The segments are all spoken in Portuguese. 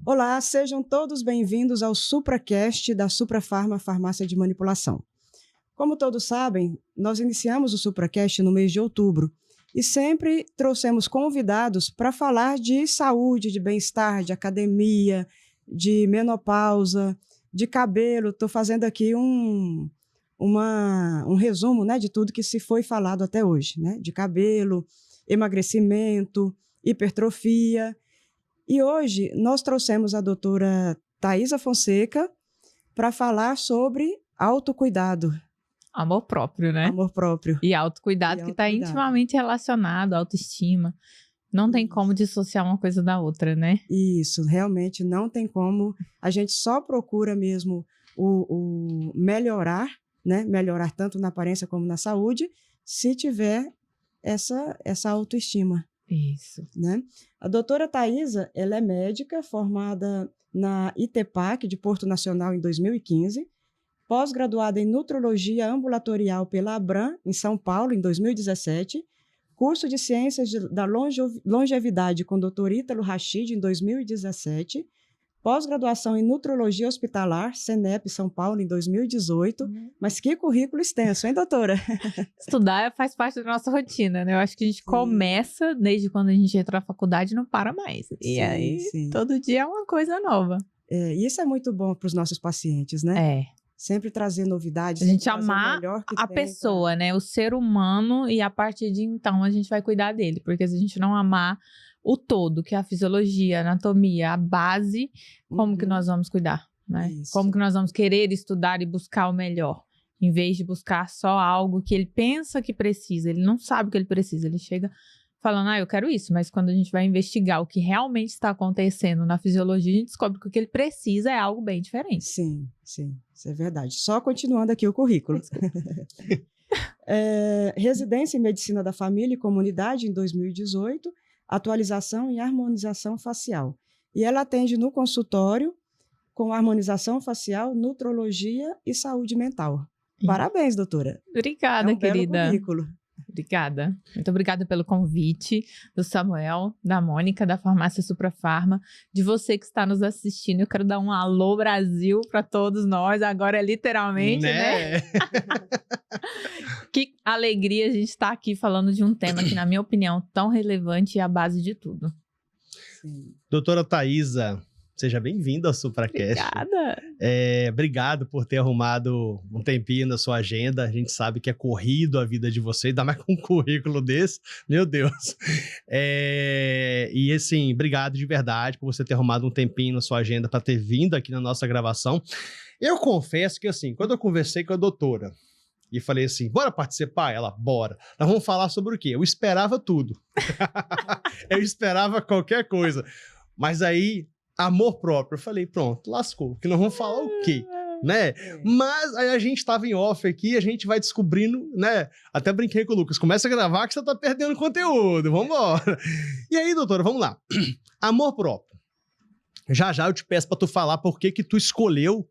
Olá, sejam todos bem-vindos ao SupraCast da Suprafarma Farmácia de Manipulação. Como todos sabem, nós iniciamos o SupraCast no mês de outubro e sempre trouxemos convidados para falar de saúde, de bem-estar, de academia, de menopausa, de cabelo. Estou fazendo aqui um resumo, né, de tudo que se foi falado até hoje, né? De cabelo, emagrecimento, hipertrofia. E hoje nós trouxemos a doutora Thaisa Fonseca para falar sobre autocuidado. Amor próprio, né? Amor próprio. E autocuidado, que está intimamente relacionado à autoestima. Não tem como dissociar uma coisa da outra, né? Isso, realmente não tem como. A gente só procura mesmo o melhorar, né? Melhorar tanto na aparência como na saúde, se tiver essa autoestima. Isso. Né? A doutora Thaisa, ela é médica formada na ITEPAC de Porto Nacional em 2015, pós-graduada em Nutrologia Ambulatorial pela Abram, em São Paulo, em 2017, curso de Ciências da Longevidade com Dr. Ítalo Rachid, em 2017, pós-graduação em Nutrologia Hospitalar, CENEP, São Paulo, em 2018. Mas que currículo extenso, hein, doutora? Estudar faz parte da nossa rotina, né? Eu acho que a gente começa, desde quando a gente entra na faculdade, e não para mais. E aí, todo dia é uma coisa nova. E isso é muito bom para os nossos pacientes, né? Sempre trazer novidades. A gente amar a pessoa, né? O ser humano, e a partir de então a gente vai cuidar dele. Porque se a gente não amar o todo, que é a fisiologia, a anatomia, a base, como que nós vamos cuidar, né? Como que nós vamos querer estudar e buscar o melhor, em vez de buscar só algo que ele pensa que precisa, ele não sabe o que ele precisa, ele chega falando, eu quero isso, mas quando a gente vai investigar o que realmente está acontecendo na fisiologia, a gente descobre que o que ele precisa é algo bem diferente. Sim, isso é verdade. Só continuando aqui o currículo. Residência em Medicina da Família e Comunidade em 2018, atualização e harmonização facial. E ela atende no consultório com harmonização facial, nutrologia e saúde mental. Parabéns, doutora. Obrigada, querida. Belo currículo. Obrigada. Muito obrigada pelo convite do Samuel, da Mônica, da Farmácia Suprafarma, de você que está nos assistindo. Eu quero dar um alô Brasil para todos nós, agora é literalmente, né? Que alegria a gente estar aqui falando de um tema que, na minha opinião, tão relevante e a base de tudo. Doutora Thaisa, seja bem-vinda ao SupraCast. Obrigada. Obrigado por ter arrumado um tempinho na sua agenda. A gente sabe que é corrido a vida de vocês, ainda mais com um currículo desse. Meu Deus. E assim, obrigado de verdade por você ter arrumado um tempinho na sua agenda para ter vindo aqui na nossa gravação. Eu confesso que assim, quando eu conversei com a doutora e falei assim, bora participar? Ela, bora. Nós vamos falar sobre o quê? Eu esperava tudo. Eu esperava qualquer coisa. Mas aí, amor próprio. Eu falei, pronto, lascou. Que nós vamos falar o quê? Né? Mas aí a gente estava em off aqui, a gente vai descobrindo, né? Até brinquei com o Lucas, começa a gravar que você tá perdendo conteúdo, vambora. E aí, doutora, vamos lá. Amor próprio. Já eu te peço para tu falar por que tu escolheu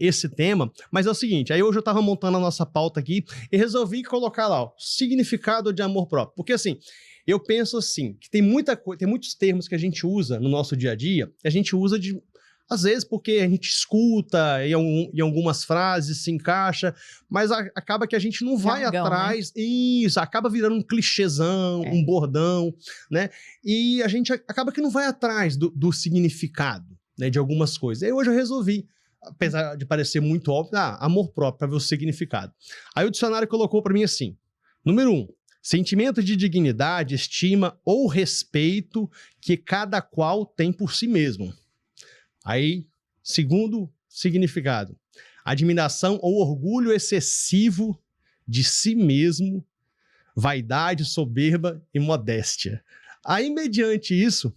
esse tema, mas é o seguinte, aí hoje eu tava montando a nossa pauta aqui e resolvi colocar lá, ó, significado de amor próprio, porque assim, eu penso assim, que tem muitos termos que a gente usa no nosso dia a dia, que a gente usa às vezes porque a gente escuta em algumas frases se encaixa, mas acaba que a gente não vai atrás, né? Isso, acaba virando um clichêzão, um bordão, né? E a gente acaba que não vai atrás do significado, né, de algumas coisas. Aí hoje eu resolvi, apesar de parecer muito óbvio, amor próprio para ver o significado. Aí o dicionário colocou para mim assim, número 1, sentimento de dignidade, estima ou respeito que cada qual tem por si mesmo. Aí, segundo significado, admiração ou orgulho excessivo de si mesmo, vaidade, soberba e modéstia. Aí, mediante isso,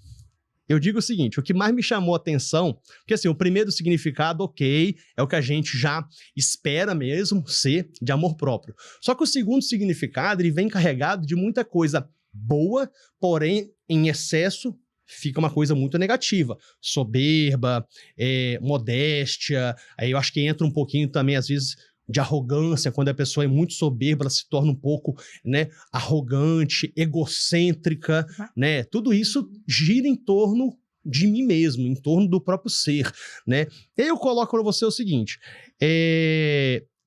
eu digo o seguinte, o que mais me chamou a atenção, porque assim, o primeiro significado, ok, é o que a gente já espera mesmo ser de amor próprio. Só que o segundo significado, ele vem carregado de muita coisa boa, porém, em excesso, fica uma coisa muito negativa. Soberba, modéstia, aí eu acho que entra um pouquinho também, às vezes, de arrogância, quando a pessoa é muito soberba, ela se torna um pouco, né, arrogante, egocêntrica, né? Tudo isso gira em torno de mim mesmo, em torno do próprio ser, né? E aí eu coloco para você o seguinte,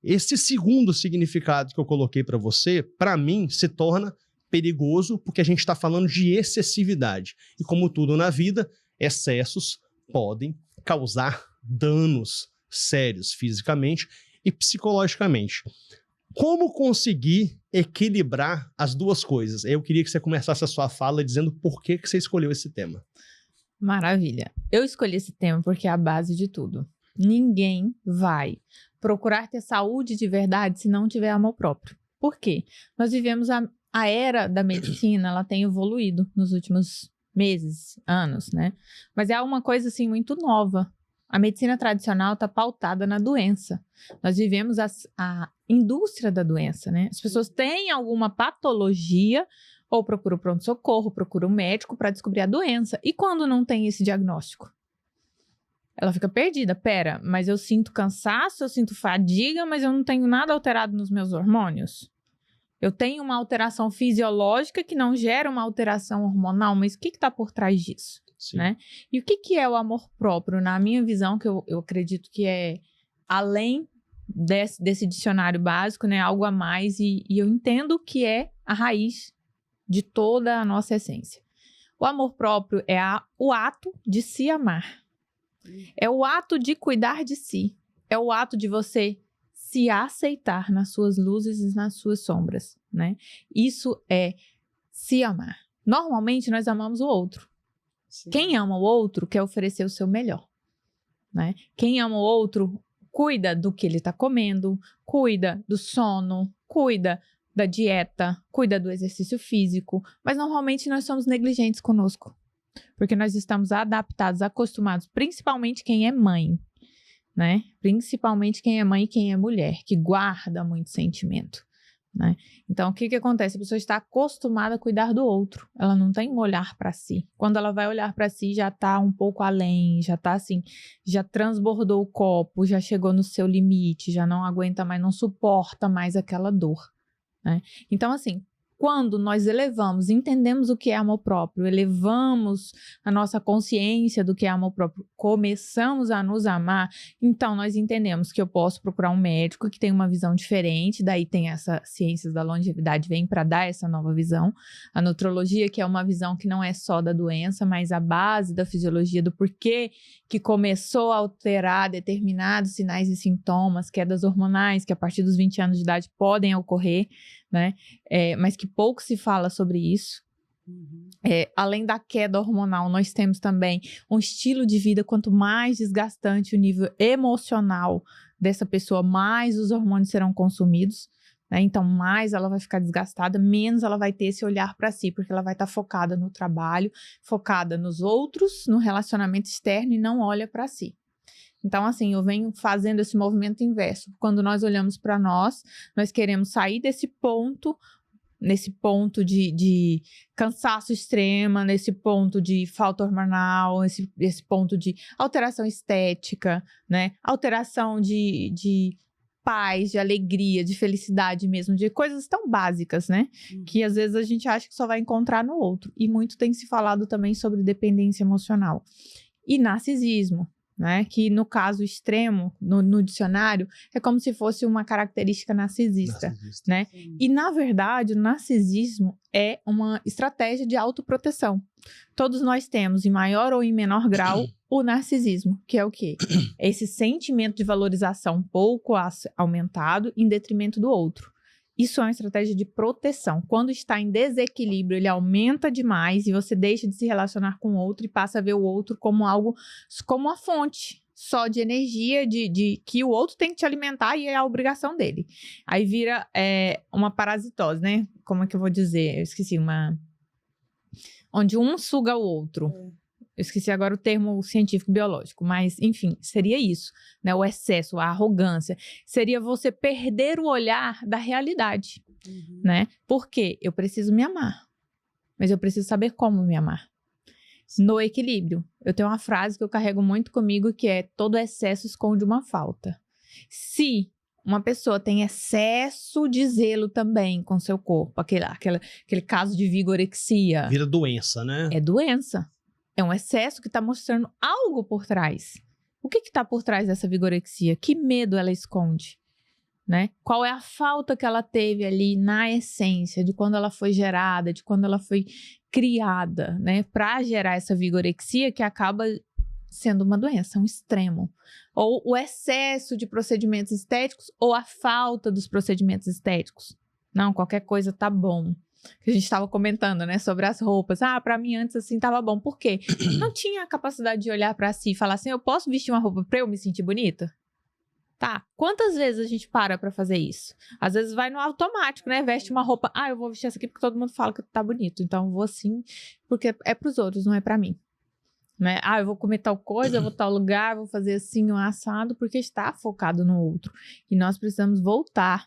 esse segundo significado que eu coloquei para você, para mim, se torna perigoso porque a gente está falando de excessividade. E como tudo na vida, excessos podem causar danos sérios fisicamente e psicologicamente. Como conseguir equilibrar as duas coisas? Eu queria que você começasse a sua fala dizendo por que você escolheu esse tema. Maravilha. Eu escolhi esse tema porque é a base de tudo. Ninguém vai procurar ter saúde de verdade se não tiver amor próprio. Por quê? Nós vivemos a era da medicina, ela tem evoluído nos últimos meses, anos, né? Mas é uma coisa, assim, muito nova. A medicina tradicional está pautada na doença. Nós vivemos a indústria da doença, né? As pessoas têm alguma patologia ou procuram pronto-socorro, procuram um médico para descobrir a doença. E quando não tem esse diagnóstico? Ela fica perdida. Pera, mas eu sinto cansaço, eu sinto fadiga, mas eu não tenho nada alterado nos meus hormônios? Eu tenho uma alteração fisiológica que não gera uma alteração hormonal, mas o que está por trás disso? Né? E o que é o amor próprio? Na minha visão, que eu acredito que é além desse dicionário básico, né? Algo a mais, e eu entendo que é a raiz de toda a nossa essência. O amor próprio é o ato de se amar. É o ato de cuidar de si. É o ato de você se aceitar nas suas luzes e nas suas sombras, né? Isso é se amar. Normalmente, nós amamos o outro. Sim. Quem ama o outro quer oferecer o seu melhor, né? Quem ama o outro cuida do que ele está comendo, cuida do sono, cuida da dieta, cuida do exercício físico, mas normalmente nós somos negligentes conosco, porque nós estamos adaptados, acostumados, principalmente quem é mãe, né? Principalmente quem é mãe e quem é mulher, que guarda muito sentimento, né? Então, o que acontece? A pessoa está acostumada a cuidar do outro. Ela não tem um olhar para si. Quando ela vai olhar para si, já está um pouco além, já está assim, já transbordou o copo, já chegou no seu limite, já não aguenta mais, não suporta mais aquela dor, né? Então, assim, quando nós elevamos, entendemos o que é amor próprio, elevamos a nossa consciência do que é amor próprio, começamos a nos amar, então nós entendemos que eu posso procurar um médico que tem uma visão diferente, daí tem essa ciências da longevidade, vem para dar essa nova visão, a nutrologia, que é uma visão que não é só da doença, mas a base da fisiologia, do porquê que começou a alterar determinados sinais e sintomas, quedas hormonais, que a partir dos 20 anos de idade podem ocorrer, né? Mas que pouco se fala sobre isso. Além da queda hormonal, nós temos também um estilo de vida, quanto mais desgastante o nível emocional dessa pessoa, mais os hormônios serão consumidos, né? Então, mais ela vai ficar desgastada, menos ela vai ter esse olhar para si, porque ela vai estar focada no trabalho, focada nos outros, no relacionamento externo e não olha para si. Então, assim, eu venho fazendo esse movimento inverso. Quando nós olhamos para nós queremos sair desse ponto, nesse ponto de cansaço extremo, nesse ponto de falta hormonal, esse ponto de alteração estética, né? Alteração de paz, de alegria, de felicidade mesmo, de coisas tão básicas, né? Que às vezes a gente acha que só vai encontrar no outro. E muito tem se falado também sobre dependência emocional. E narcisismo, né? Que no caso extremo, no dicionário, é como se fosse uma característica narcisista. Né? E na verdade, o narcisismo é uma estratégia de autoproteção. Todos nós temos, em maior ou em menor grau, o narcisismo, que é o quê? Esse sentimento de valorização um pouco aumentado em detrimento do outro. Isso é uma estratégia de proteção. Quando está em desequilíbrio, ele aumenta demais e você deixa de se relacionar com o outro e passa a ver o outro como algo, como uma fonte só de energia, de que o outro tem que te alimentar e é a obrigação dele. Aí vira uma parasitose, né? Como é que eu vou dizer? Eu esqueci, onde um suga o outro. Eu esqueci agora o termo científico biológico, mas, enfim, seria isso, né? O excesso, a arrogância. Seria você perder o olhar da realidade, né? Porque eu preciso me amar, mas eu preciso saber como me amar. No equilíbrio. Eu tenho uma frase que eu carrego muito comigo, que é: todo excesso esconde uma falta. Se uma pessoa tem excesso de zelo também com seu corpo, aquele caso de vigorexia. Vira doença, né? É doença. É um excesso que está mostrando algo por trás. O que está por trás dessa vigorexia? Que medo ela esconde? Né? Qual é a falta que ela teve ali na essência, de quando ela foi gerada, de quando ela foi criada, né? Para gerar essa vigorexia que acaba sendo uma doença, um extremo. Ou o excesso de procedimentos estéticos ou a falta dos procedimentos estéticos. Não, qualquer coisa tá bom. Que a gente estava comentando, né, sobre as roupas. Para mim antes assim tava bom. Por quê? Não tinha a capacidade de olhar para si e falar assim, eu posso vestir uma roupa para eu me sentir bonita? Tá, quantas vezes a gente para fazer isso? Às vezes vai no automático, né? Veste uma roupa, eu vou vestir essa aqui porque todo mundo fala que tá bonito. Então eu vou assim, porque é pros outros, não é pra mim. Né? Eu vou comer tal coisa, eu vou tal lugar, vou fazer assim, um assado, porque está focado no outro. E nós precisamos voltar.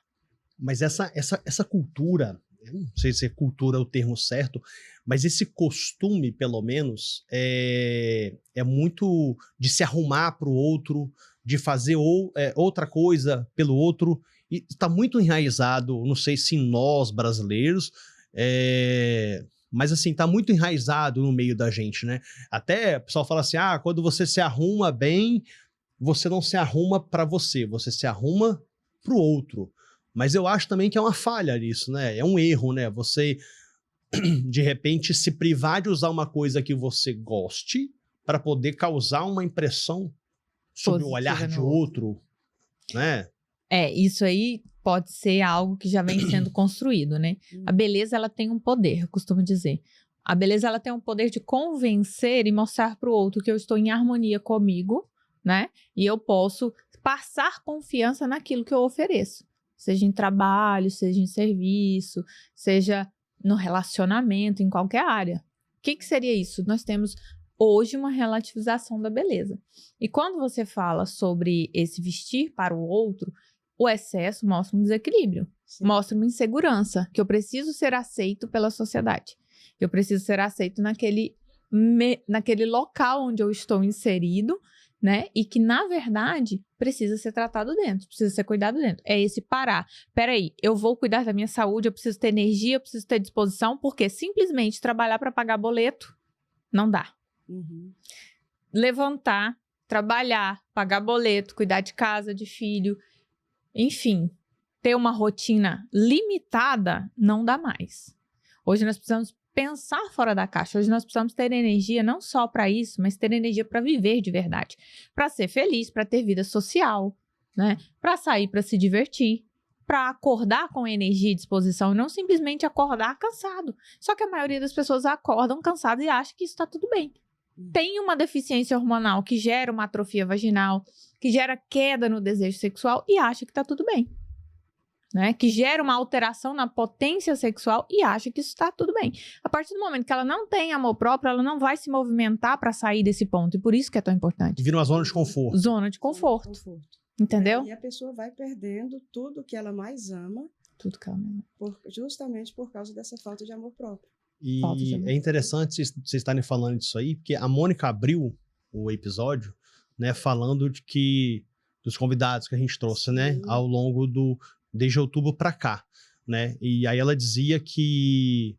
Mas essa cultura, eu não sei se cultura é o termo certo, mas esse costume, pelo menos, é muito de se arrumar pro outro, de fazer outra coisa pelo outro, e está muito enraizado, não sei se em nós brasileiros, mas assim, tá muito enraizado no meio da gente, né? Até o pessoal fala assim, quando você se arruma bem, você não se arruma para você se arruma pro outro. Mas eu acho também que é uma falha nisso, né? É um erro, né? Você, de repente, se privar de usar uma coisa que você goste para poder causar uma impressão sobre o olhar de outro, né? Isso aí pode ser algo que já vem sendo construído, né? A beleza, ela tem um poder, eu costumo dizer. A beleza, ela tem um poder de convencer e mostrar para o outro que eu estou em harmonia comigo, né? E eu posso passar confiança naquilo que eu ofereço. Seja em trabalho, seja em serviço, seja no relacionamento, em qualquer área. O que seria isso? Nós temos hoje uma relativização da beleza. E quando você fala sobre esse vestir para o outro, o excesso mostra um desequilíbrio, mostra uma insegurança, que eu preciso ser aceito pela sociedade. Eu preciso ser aceito naquele local onde eu estou inserido, né? E que, na verdade, precisa ser tratado dentro, precisa ser cuidado dentro. É esse parar. Peraí, eu vou cuidar da minha saúde, eu preciso ter energia, eu preciso ter disposição, porque simplesmente trabalhar para pagar boleto não dá. Levantar, trabalhar, pagar boleto, cuidar de casa, de filho, enfim, ter uma rotina limitada não dá mais. Hoje nós precisamos pensar fora da caixa. Hoje nós precisamos ter energia não só para isso, mas ter energia para viver de verdade, para ser feliz, para ter vida social, né? Para sair, para se divertir, para acordar com energia e disposição e não simplesmente acordar cansado. Só que a maioria das pessoas acordam cansadas e acha que isso está tudo bem. Tem uma deficiência hormonal que gera uma atrofia vaginal, que gera queda no desejo sexual e acha que está tudo bem. Né? Que gera uma alteração na potência sexual e acha que isso está tudo bem. A partir do momento que ela não tem amor próprio, ela não vai se movimentar para sair desse ponto. E por isso que é tão importante. Vira uma zona de conforto. Zona de conforto. Entendeu? E a pessoa vai perdendo tudo que ela mais ama. Tudo que ela ama. Justamente por causa dessa falta de amor próprio. E é interessante vocês estarem falando disso aí, porque a Mônica abriu o episódio, né, falando dos convidados que a gente trouxe, né, ao longo desde outubro para cá, né, e aí ela dizia que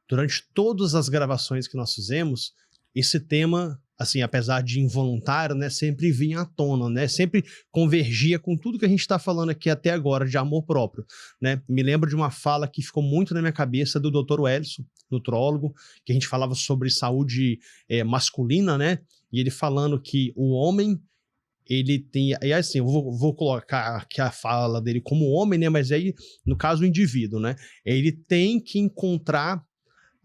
durante todas as gravações que nós fizemos, esse tema, assim, apesar de involuntário, né, sempre vinha à tona, né, sempre convergia com tudo que a gente está falando aqui até agora de amor próprio, né. Me lembro de uma fala que ficou muito na minha cabeça do Dr. Wellison, nutrólogo, que a gente falava sobre saúde masculina, né, e ele falando que o homem, ele tem, e assim, eu vou colocar aqui a fala dele como homem, né, mas aí, no caso, o indivíduo, né, ele tem que encontrar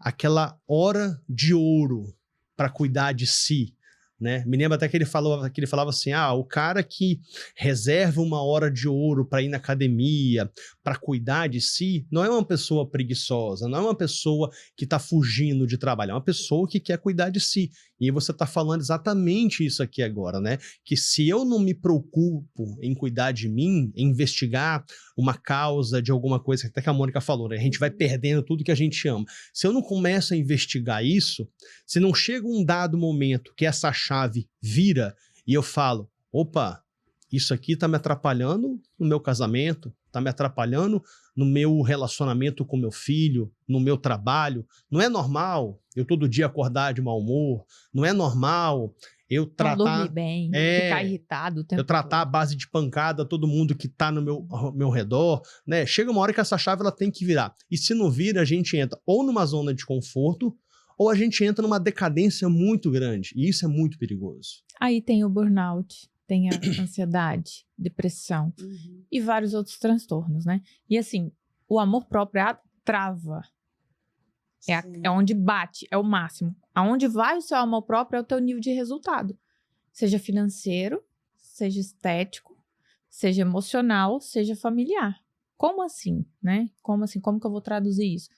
aquela hora de ouro para cuidar de si, né? Me lembro até que ele falava assim, o cara que reserva uma hora de ouro para ir na academia, para cuidar de si, não é uma pessoa preguiçosa, não é uma pessoa que está fugindo de trabalho, é uma pessoa que quer cuidar de si. E você está falando exatamente isso aqui agora, né? Que se eu não me preocupo em cuidar de mim, em investigar uma causa de alguma coisa, até que a Mônica falou, né? A gente vai perdendo tudo que a gente ama. Se eu não começo a investigar isso, se não chega um dado momento que essa chave vira e eu falo, opa, isso aqui está me atrapalhando no meu casamento, Tá me atrapalhando no meu relacionamento com meu filho, no meu trabalho. Não é normal eu todo dia acordar de mau humor. Não é normal eu Não tratar... dormir bem, ficar irritado o tempo Eu tratar à todo. base de pancada todo mundo que tá no meu redor, né? Chega uma hora que essa chave ela tem que virar. E se não vira, a gente entra ou numa zona de conforto, ou a gente entra numa decadência muito grande. E isso é muito perigoso. Aí tem o burnout, tem a ansiedade, depressão e vários outros transtornos, né? E assim, o amor próprio é a trava. É onde bate, é o máximo. Aonde vai o seu amor próprio é o teu nível de resultado. Seja financeiro, seja estético, seja emocional, seja familiar. Como assim, né? Como assim? Como que eu vou traduzir isso?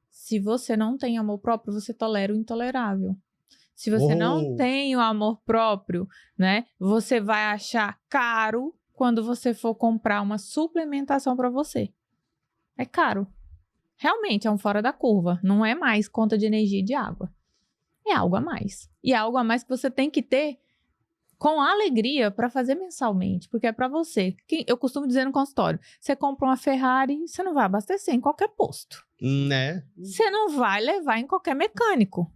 Se você não tem amor próprio, você tolera o intolerável. Se você não tem o amor próprio, né? Você vai achar caro quando você for comprar uma suplementação para você. É caro. Realmente é um fora da curva. Não é mais conta de energia e de água. É algo a mais. E é algo a mais que você tem que ter com alegria para fazer mensalmente, porque é para você. Eu costumo dizer no consultório, você compra uma Ferrari, você não vai abastecer em qualquer posto. Né? Você não vai levar em qualquer mecânico.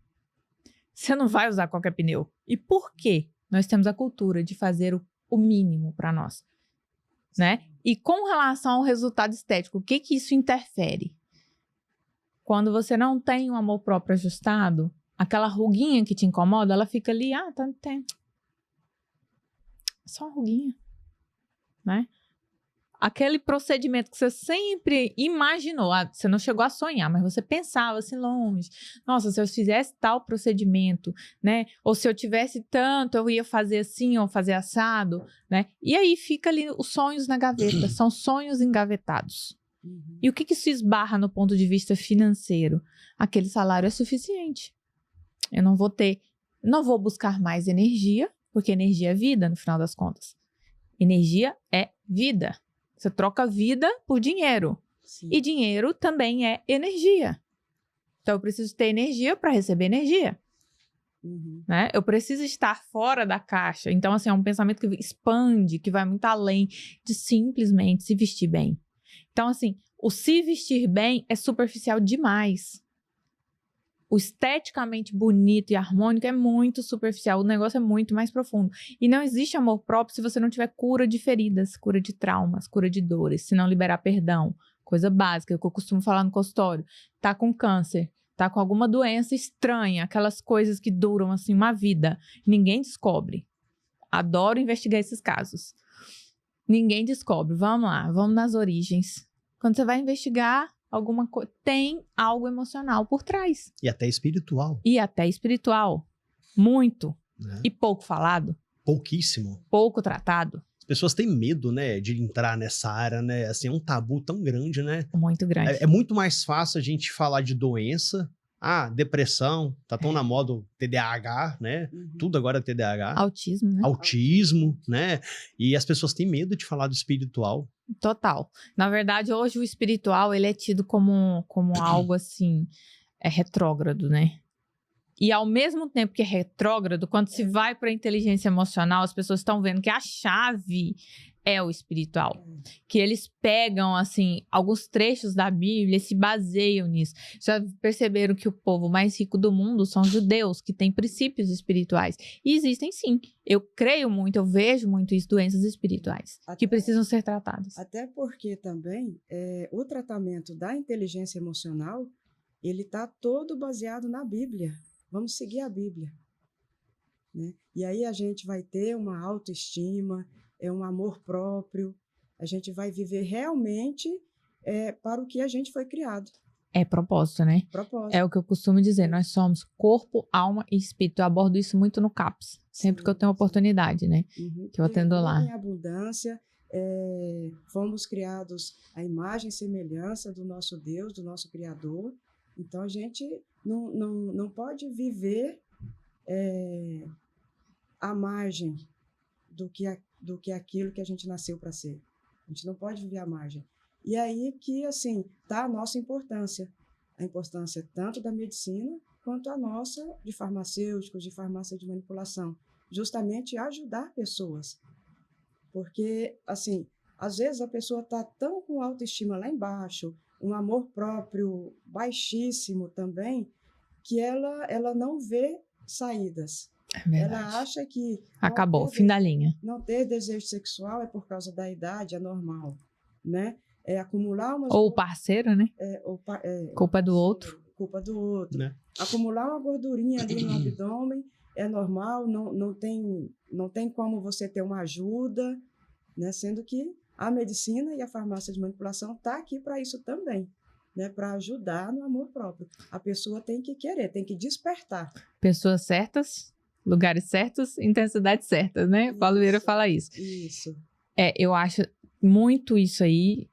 Você não vai usar qualquer pneu. E por quê? Nós temos a cultura de fazer o mínimo para nós, né? E com relação ao resultado estético, o que que isso interfere? Quando você não tem um amor próprio ajustado, aquela ruguinha que te incomoda, ela fica ali, tem só uma ruguinha, né? Aquele procedimento que você sempre imaginou, você não chegou a sonhar, mas você pensava assim longe, nossa, se eu fizesse tal procedimento, né? Ou se eu tivesse tanto, eu ia fazer assim ou fazer assado, né? E aí fica ali os sonhos na gaveta, são sonhos engavetados. E o que que isso esbarra no ponto de vista financeiro? Aquele salário é suficiente. Eu não vou buscar mais energia, porque energia é vida, no final das contas. Energia é vida. Você troca vida por dinheiro. Sim. E dinheiro também é energia. Então, eu preciso ter energia para receber energia. Né? Eu preciso estar fora da caixa. Então, assim, é um pensamento que expande, que vai muito além de simplesmente se vestir bem. Então, assim, o se vestir bem é superficial demais. O esteticamente bonito e harmônico é muito superficial. O negócio é muito mais profundo. E não existe amor próprio se você não tiver cura de feridas, cura de traumas, cura de dores, se não liberar perdão. Coisa básica que eu costumo falar no consultório. Tá com câncer, tá com alguma doença estranha, aquelas coisas que duram assim uma vida. Ninguém descobre. Adoro investigar esses casos. Ninguém descobre. Vamos lá, vamos nas origens. Quando você vai investigar alguma coisa, tem algo emocional por trás. E até espiritual. Muito. E pouco falado. Pouquíssimo. Pouco tratado. As pessoas têm medo, né, de entrar nessa área, né? Assim, é um tabu tão grande, né? Muito grande. É muito mais fácil a gente falar de doença. Depressão, tá tão na moda o TDAH, né? Tudo agora é TDAH. Autismo, né? Autismo, né? E as pessoas têm medo de falar do espiritual. Total. Na verdade, hoje o espiritual, ele é tido como algo assim, retrógrado, né? E ao mesmo tempo que é retrógrado, quando se vai para a inteligência emocional, as pessoas estão vendo que a chave é o espiritual. Que eles pegam, assim, alguns trechos da Bíblia e se baseiam nisso. Já perceberam que o povo mais rico do mundo são judeus, que têm princípios espirituais. E existem, sim. Eu creio muito, eu vejo muito isso, doenças espirituais, que precisam ser tratadas. Até porque também o tratamento da inteligência emocional, ele está todo baseado na Bíblia. Vamos seguir a Bíblia, né? E aí a gente vai ter uma autoestima, um amor próprio, a gente vai viver realmente para o que a gente foi criado. É propósito, né? Propósito. É o que eu costumo dizer, nós somos corpo, alma e espírito. Eu abordo isso muito no CAPS, sempre que eu tenho oportunidade, né? Que eu atendo lá. Em abundância, fomos criados à imagem e semelhança do nosso Deus, do nosso Criador. Então, a gente não pode viver à margem do que aquilo que a gente nasceu para ser. A gente não pode viver à margem. E aí que, assim, está a nossa importância. A importância tanto da medicina quanto a nossa de farmacêuticos, de farmácia de manipulação. Justamente ajudar pessoas. Porque, assim, Às vezes a pessoa está tão com autoestima lá embaixo, um amor próprio baixíssimo também, que ela não vê saídas. Ela acha que acabou, fim da linha. Não ter desejo sexual é por causa da idade, é normal, né? É acumular umas... Ou o parceiro, né? Culpa do outro. Culpa do outro. Né? Acumular uma gordurinha ali no abdômen é normal, não tem como você ter uma ajuda, né? Sendo que a medicina e a farmácia de manipulação está aqui para isso também, né? Para ajudar no amor próprio. A pessoa tem que querer, tem que despertar. Pessoas certas, lugares certos, intensidades certas, né? Isso, Paulo Vieira fala isso. Isso. Eu acho muito isso aí,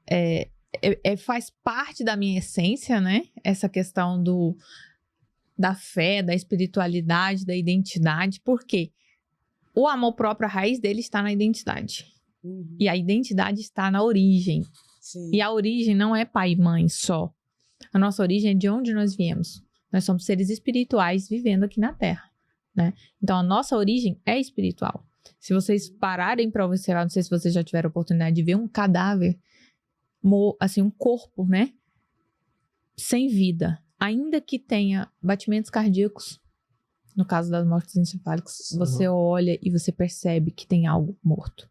faz parte da minha essência, né? Essa questão da fé, da espiritualidade, da identidade, porque o amor próprio, a raiz dele está na identidade. Uhum. E a identidade está na origem. Sim. E a origem não é pai e mãe só. A nossa origem é de onde nós viemos. Nós somos seres espirituais vivendo aqui na Terra, né? Então, a nossa origem é espiritual. Se vocês pararem para observar, não sei se vocês já tiveram a oportunidade de ver um cadáver, assim, um corpo, né? Sem vida. Ainda que tenha batimentos cardíacos, no caso das mortes encefálicas, você olha e você percebe que tem algo morto,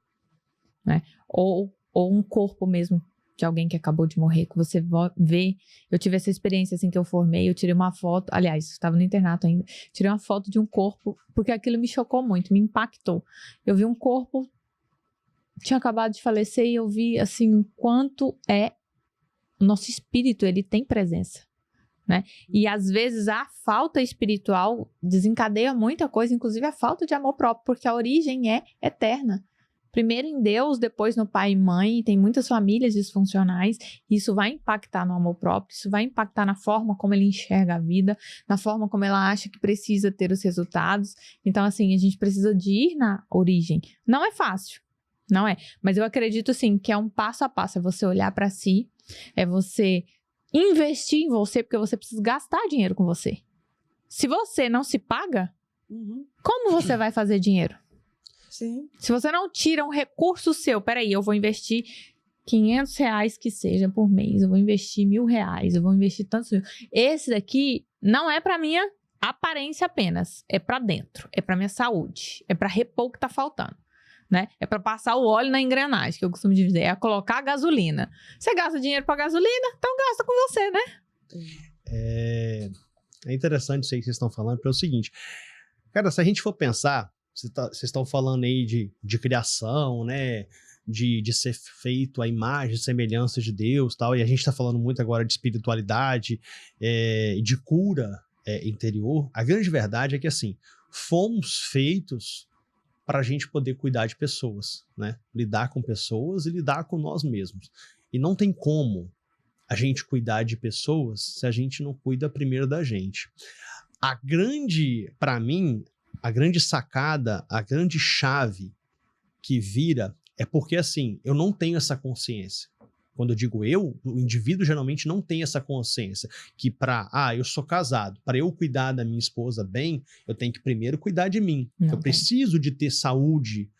né? Ou um corpo mesmo de alguém que acabou de morrer, que você vê. Eu tive essa experiência assim que eu formei, eu tirei uma foto, aliás, estava no internato ainda, tirei uma foto de um corpo, porque aquilo me chocou muito, me impactou. Eu vi um corpo, tinha acabado de falecer, e eu vi assim, o quanto o nosso espírito, ele tem presença, né? E às vezes a falta espiritual desencadeia muita coisa, inclusive a falta de amor próprio, porque a origem é eterna. Primeiro em Deus, depois no pai e mãe, tem muitas famílias disfuncionais, isso vai impactar no amor próprio, isso vai impactar na forma como ele enxerga a vida, na forma como ela acha que precisa ter os resultados. Então, assim, a gente precisa de ir na origem. Não é fácil, não é, mas eu acredito, assim, que é um passo a passo, é você olhar para si, é você investir em você, porque você precisa gastar dinheiro com você. Se você não se paga, como você vai fazer dinheiro? Sim. Se você não tira um recurso seu, peraí, eu vou investir R$500 que seja por mês, eu vou investir R$1.000, eu vou investir tantos mil. Esse daqui não é pra minha aparência apenas, é pra dentro, é pra minha saúde, é pra repor o que tá faltando, né? É pra passar o óleo na engrenagem, que eu costumo dizer, é colocar a gasolina. Você gasta dinheiro pra gasolina, então gasta com você, né? É interessante isso aí que vocês estão falando, porque é o seguinte, cara, se a gente for pensar, vocês estão falando aí de criação, né? De ser feito a imagem e semelhança de Deus, tal, e a gente está falando muito agora de espiritualidade, de cura interior. A grande verdade é que, assim, fomos feitos para a gente poder cuidar de pessoas, né? Lidar com pessoas e lidar com nós mesmos. E não tem como a gente cuidar de pessoas se a gente não cuida primeiro da gente. Para mim, a grande sacada, a grande chave que vira é porque, assim, eu não tenho essa consciência. Quando eu digo o indivíduo geralmente não tem essa consciência que eu sou casado, para eu cuidar da minha esposa bem, eu tenho que primeiro cuidar de mim. Eu preciso de ter saúde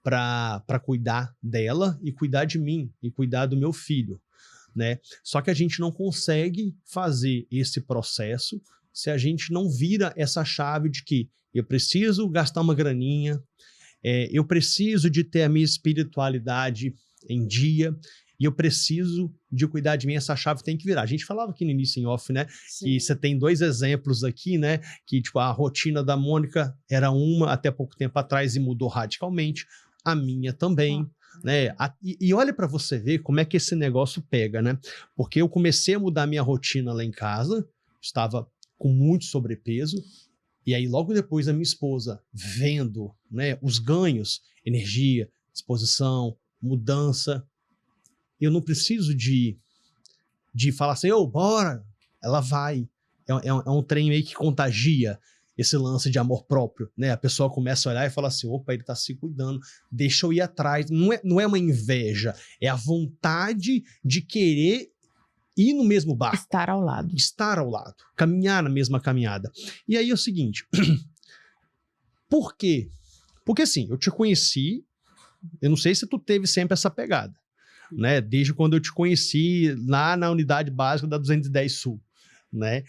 para cuidar dela e cuidar de mim e cuidar do meu filho, né? Só que a gente não consegue fazer esse processo se a gente não vira essa chave de que eu preciso gastar uma graninha, eu preciso de ter a minha espiritualidade em dia, e eu preciso de cuidar de mim, essa chave tem que virar. A gente falava aqui no início em off, né? Sim. Que você tem 2 exemplos aqui, né? Que, tipo, a rotina da Mônica era uma até pouco tempo atrás e mudou radicalmente. A minha também, né? E olha para você ver como é que esse negócio pega, né? Porque eu comecei a mudar minha rotina lá em casa, estava com muito sobrepeso, e aí logo depois a minha esposa vendo, né, os ganhos, energia, disposição, mudança, eu não preciso de falar assim, bora, ela vai. É um trem aí que contagia esse lance de amor próprio, né? A pessoa começa a olhar e fala assim, opa, ele tá se cuidando, deixa eu ir atrás. Não é uma inveja, é a vontade de querer ir no mesmo barco. Estar ao lado. Caminhar na mesma caminhada. E aí é o seguinte, por quê? Porque assim, eu te conheci, eu não sei se tu teve sempre essa pegada, né? Desde quando eu te conheci lá na unidade básica da 210 Sul, né?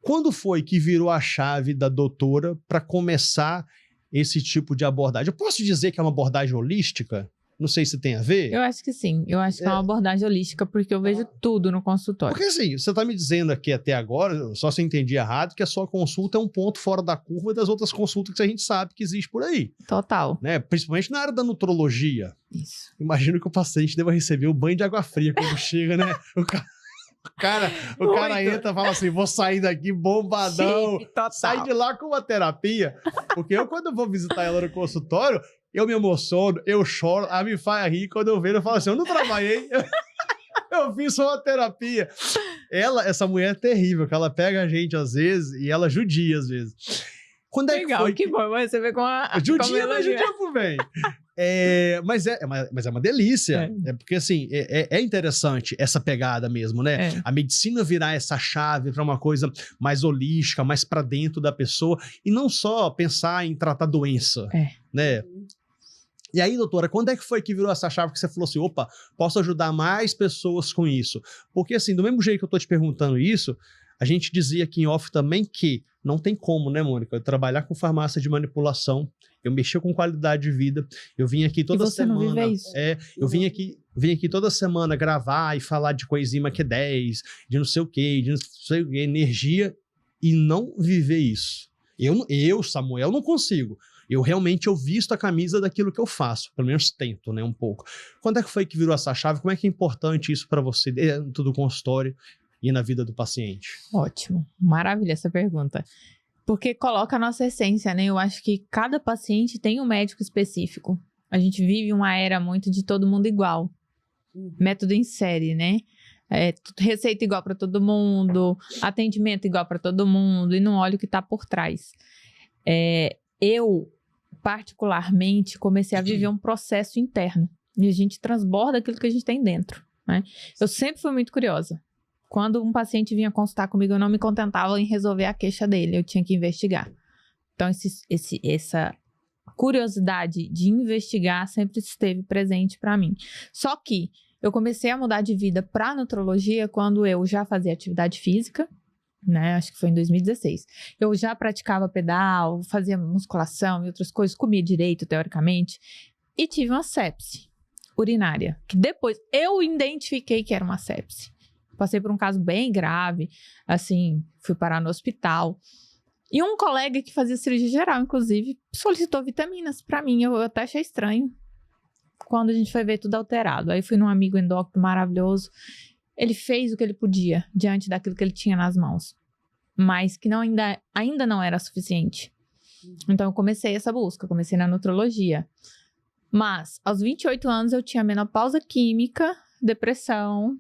Quando foi que virou a chave da doutora para começar esse tipo de abordagem? Eu posso dizer que é uma abordagem holística? Não sei se tem a ver. Eu acho que sim. Eu acho que é uma abordagem holística, porque eu vejo tudo no consultório. Porque assim, você está me dizendo aqui até agora, só se eu entendi errado, que a sua consulta é um ponto fora da curva das outras consultas que a gente sabe que existe por aí. Total. Né? Principalmente na área da nutrologia. Isso. Imagino que o paciente deva receber um banho de água fria quando chega, né? O cara entra e fala assim, vou sair daqui bombadão. Chique, total. Sai de lá com uma terapia. Porque eu, quando eu vou visitar ela no consultório, eu me emociono, eu choro, ela me faz rir. Quando eu vejo, eu falo assim, eu não trabalhei, eu fiz só uma terapia. Essa mulher é terrível, que ela pega a gente às vezes e ela judia às vezes. Quando é legal, que bom, você vê com a... Judia, mas judia por bem. Mas é uma delícia. Porque, assim, é interessante essa pegada mesmo, né? A medicina virar essa chave para uma coisa mais holística, mais para dentro da pessoa, e não só pensar em tratar doença, né? E aí, doutora, quando é que foi que virou essa chave que você falou assim, opa, posso ajudar mais pessoas com isso? Porque, assim, do mesmo jeito que eu tô te perguntando isso, a gente dizia aqui em off também que não tem como, né, Mônica, eu trabalhar com farmácia de manipulação, eu mexia com qualidade de vida, eu vim aqui toda semana... Não vive isso? Eu vim aqui toda semana gravar e falar de coenzima Q10, de não sei o quê, de não sei o quê, energia, e não viver isso. Eu, Samuel, não consigo. Eu realmente visto a camisa daquilo que eu faço, pelo menos tento, né, um pouco. Quando é que foi que virou essa chave? Como é que é importante isso para você dentro do consultório e na vida do paciente? Ótimo, maravilha essa pergunta. Porque coloca a nossa essência, né? Eu acho que cada paciente tem um médico específico. A gente vive uma era muito de todo mundo igual. Método em série, né? Receita igual para todo mundo, atendimento igual para todo mundo, e não olha o que está por trás. Eu, particularmente, comecei a viver um processo interno. E a gente transborda aquilo que a gente tem dentro, né? Eu sempre fui muito curiosa. Quando um paciente vinha consultar comigo, eu não me contentava em resolver a queixa dele, eu tinha que investigar. Então, essa curiosidade de investigar sempre esteve presente para mim. Só que eu comecei a mudar de vida para a nutrologia quando eu já fazia atividade física, né? Acho que foi em 2016. Eu já praticava pedal, fazia musculação e outras coisas, comia direito, teoricamente, e tive uma sepse urinária, que depois eu identifiquei que era uma sepse. Passei por um caso bem grave, assim, fui parar no hospital. E um colega que fazia cirurgia geral, inclusive, solicitou vitaminas pra mim. Eu até achei estranho quando a gente foi ver tudo alterado. Aí fui num amigo endócrino maravilhoso. Ele fez o que ele podia diante daquilo que ele tinha nas mãos, mas que ainda não era suficiente. Então eu comecei essa busca, comecei na nutrologia. Mas aos 28 anos eu tinha menopausa química, depressão,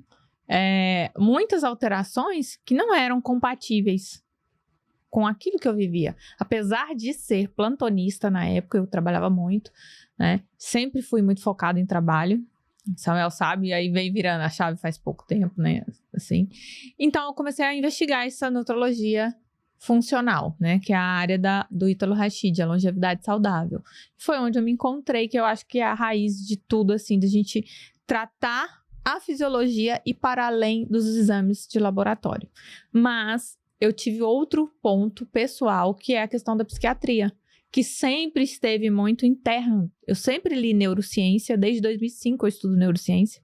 muitas alterações que não eram compatíveis com aquilo que eu vivia. Apesar de ser plantonista na época, eu trabalhava muito, né? Sempre fui muito focada em trabalho. Samuel sabe, aí veio virando a chave faz pouco tempo, né? Assim. Então, eu comecei a investigar essa nutrologia funcional, né? Que é a área do Ítalo Rachid, a longevidade saudável. Foi onde eu me encontrei, que eu acho que é a raiz de tudo, assim, de a gente tratar a fisiologia e para além dos exames de laboratório. Mas eu tive outro ponto pessoal, que é a questão da psiquiatria, que sempre esteve muito interno. Eu sempre li neurociência, desde 2005 eu estudo neurociência.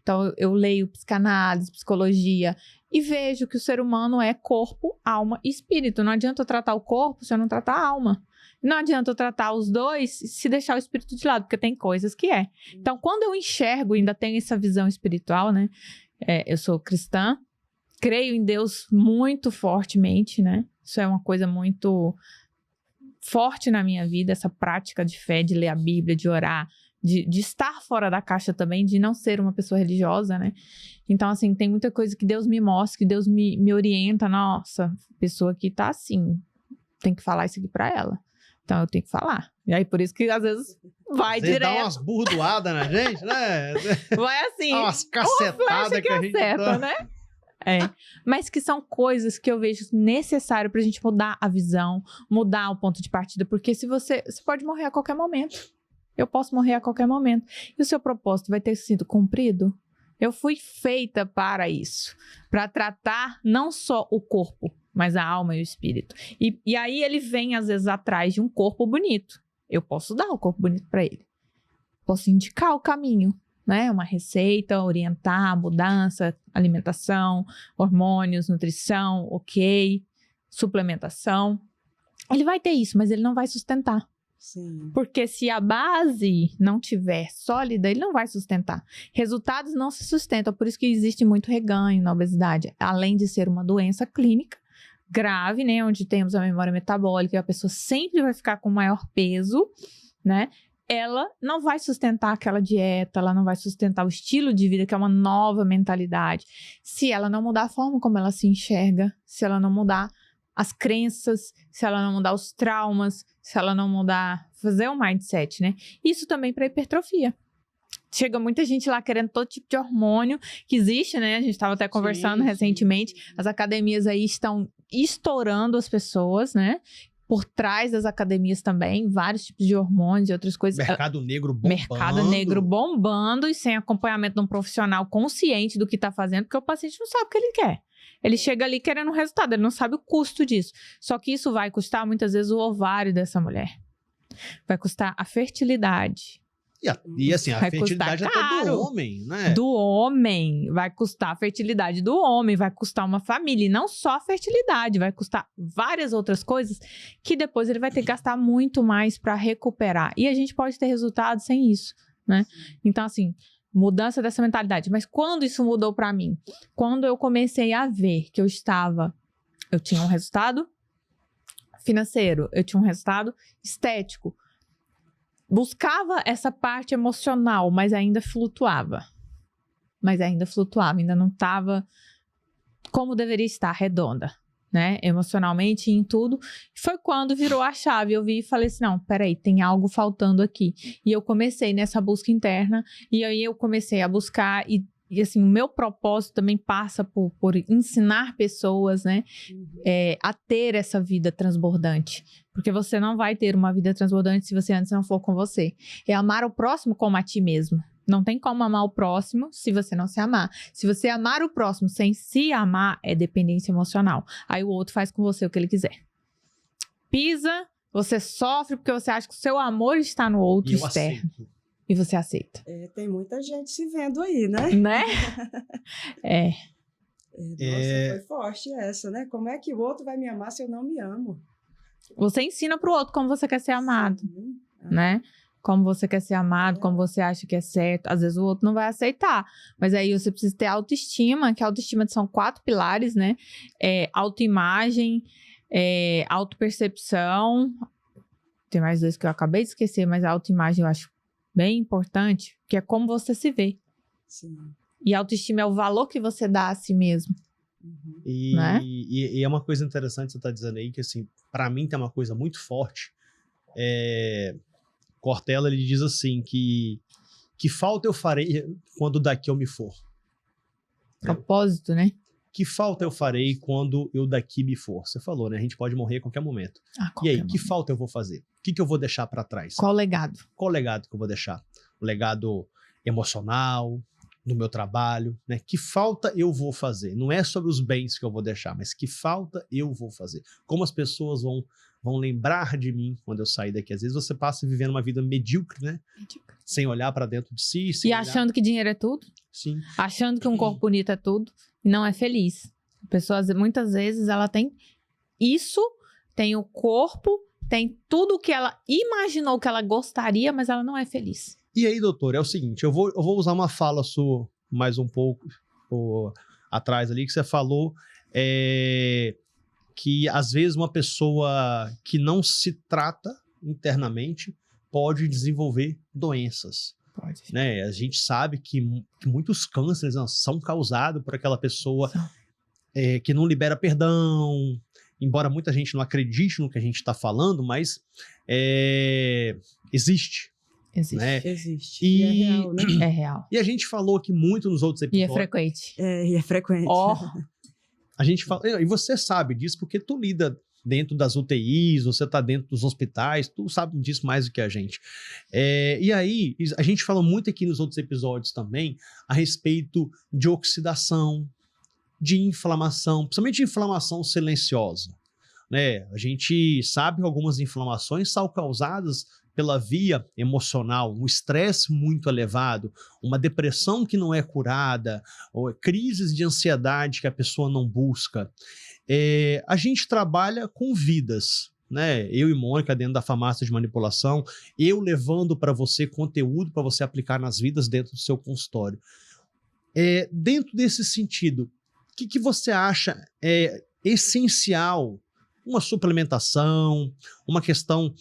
Então eu leio psicanálise, psicologia e vejo que o ser humano é corpo, alma e espírito. Não adianta eu tratar o corpo se eu não tratar a alma. Não adianta eu tratar os dois se deixar o espírito de lado, porque tem coisas que é. Então, quando eu enxergo, ainda tenho essa visão espiritual, né? Eu sou cristã, creio em Deus muito fortemente, né? Isso é uma coisa muito forte na minha vida, essa prática de fé, de ler a Bíblia, de orar, de estar fora da caixa também, de não ser uma pessoa religiosa, né? Então, assim, tem muita coisa que Deus me mostra, que Deus me orienta. Nossa, a pessoa que tá assim, tem que falar isso aqui pra ela. Então, eu tenho que falar. E aí, por isso que, às vezes, vai direto. Dá umas burdoadas na gente, né? Vai assim. Dá umas cacetadas que a gente acerta, né? Mas que são coisas que eu vejo necessário pra gente mudar a visão, mudar o ponto de partida. Porque se você pode morrer a qualquer momento. Eu posso morrer a qualquer momento. E o seu propósito vai ter sido cumprido? Eu fui feita para isso. Para tratar não só o corpo, mas a alma e o espírito. E aí ele vem, às vezes, atrás de um corpo bonito. Eu posso dar o corpo bonito para ele. Posso indicar o caminho, né? Uma receita, orientar, mudança, alimentação, hormônios, nutrição, ok, suplementação. Ele vai ter isso, mas ele não vai sustentar. Sim. Porque se a base não tiver sólida, ele não vai sustentar. Resultados não se sustentam, por isso que existe muito reganho na obesidade. Além de ser uma doença clínica grave, né, onde temos a memória metabólica e a pessoa sempre vai ficar com maior peso, né? Ela não vai sustentar aquela dieta, ela não vai sustentar o estilo de vida, que é uma nova mentalidade. Se ela não mudar a forma como ela se enxerga, se ela não mudar as crenças, se ela não mudar os traumas, se ela não mudar, fazer o mindset, né? Isso também para hipertrofia. Chega muita gente lá querendo todo tipo de hormônio que existe, né? A gente estava até conversando recentemente. As academias aí estão estourando as pessoas, né? Por trás das academias também, vários tipos de hormônios e outras coisas. Mercado negro bombando. Mercado negro bombando e sem acompanhamento de um profissional consciente do que está fazendo, porque o paciente não sabe o que ele quer. Ele chega ali querendo um resultado, ele não sabe o custo disso. Só que isso vai custar muitas vezes o ovário dessa mulher. Vai custar a fertilidade. E assim, a vai fertilidade até do homem, né? Do homem. Vai custar a fertilidade do homem, vai custar uma família. E não só a fertilidade, vai custar várias outras coisas que depois ele vai ter que gastar muito mais para recuperar. E a gente pode ter resultado sem isso, né? Então, assim, mudança dessa mentalidade. Mas quando isso mudou para mim? Quando eu comecei a ver que eu tinha um resultado financeiro, eu tinha um resultado estético. Buscava essa parte emocional, mas ainda flutuava. Ainda não estava como deveria estar, redonda, né? Emocionalmente, em tudo. Foi quando virou a chave. Eu vi e falei assim, não, peraí, tem algo faltando aqui. E eu comecei nessa busca interna, e aí eu comecei a buscar, e assim, o meu propósito também passa por ensinar pessoas, né, a ter essa vida transbordante. Porque você não vai ter uma vida transbordante se você antes não for com você. É amar o próximo como a ti mesmo. Não tem como amar o próximo se você não se amar. Se você amar o próximo sem se amar, é dependência emocional. Aí o outro faz com você o que ele quiser. Pisa, você sofre porque você acha que o seu amor está no outro externo. Aceito. E você aceita. Tem muita gente se vendo aí, né? Né? Nossa, foi forte essa, né? Como é que o outro vai me amar se eu não me amo? Você ensina pro outro como você quer ser amado, né? Como você quer ser amado, como você acha que é certo. Às vezes o outro não vai aceitar. Mas aí você precisa ter autoestima, que a autoestima são 4 pilares, né? Autoimagem, autopercepção. Tem mais 2 que eu acabei de esquecer, mas a autoimagem eu acho bem importante, que é como você se vê. Sim. E a autoestima é o valor que você dá a si mesmo. Né? E é uma coisa interessante que você está dizendo aí, que assim, para mim tem uma coisa muito forte. Cortella, ele diz assim, que falta eu farei quando daqui eu me for. Propósito, né? Que falta eu farei quando eu daqui me for? Você falou, né? A gente pode morrer a qualquer momento. E aí, que falta eu vou fazer? O que eu vou deixar para trás? Qual legado? Qual legado que eu vou deixar? O legado emocional, no meu trabalho, né? Que falta eu vou fazer? Não é sobre os bens que eu vou deixar, mas que falta eu vou fazer? Como as pessoas vão lembrar de mim quando eu sair daqui? Às vezes você passa vivendo uma vida medíocre, né? Sem olhar para dentro de si. E achando que dinheiro é tudo. Sim. Achando que um corpo bonito é tudo. E não é feliz. A pessoa, muitas vezes, ela tem isso, tem o corpo, tem tudo o que ela imaginou que ela gostaria, mas ela não é feliz. E aí, doutor, é o seguinte, eu vou usar uma fala sua mais um pouco atrás ali, que você falou que, às vezes, uma pessoa que não se trata internamente pode desenvolver doenças. Pode. Né? A gente sabe que muitos cânceres são causados por aquela pessoa que não libera perdão, embora muita gente não acredite no que a gente está falando, mas existe. Existe. Né? Existe. E é real, né? É real. E a gente falou aqui muito nos outros episódios. E é frequente. E é frequente. A gente fala, e você sabe disso porque tu lida dentro das UTIs, você está dentro dos hospitais, tu sabe disso mais do que a gente. E aí, a gente falou muito aqui nos outros episódios também a respeito de oxidação, de inflamação, principalmente de inflamação silenciosa, né? A gente sabe que algumas inflamações são causadas pela via emocional, um estresse muito elevado, uma depressão que não é curada, ou crises de ansiedade que a pessoa não busca. A gente trabalha com vidas, né? Eu e Mônica dentro da farmácia de manipulação, eu levando para você conteúdo para você aplicar nas vidas dentro do seu consultório. Dentro desse sentido, o que você acha essencial? Uma suplementação, uma questão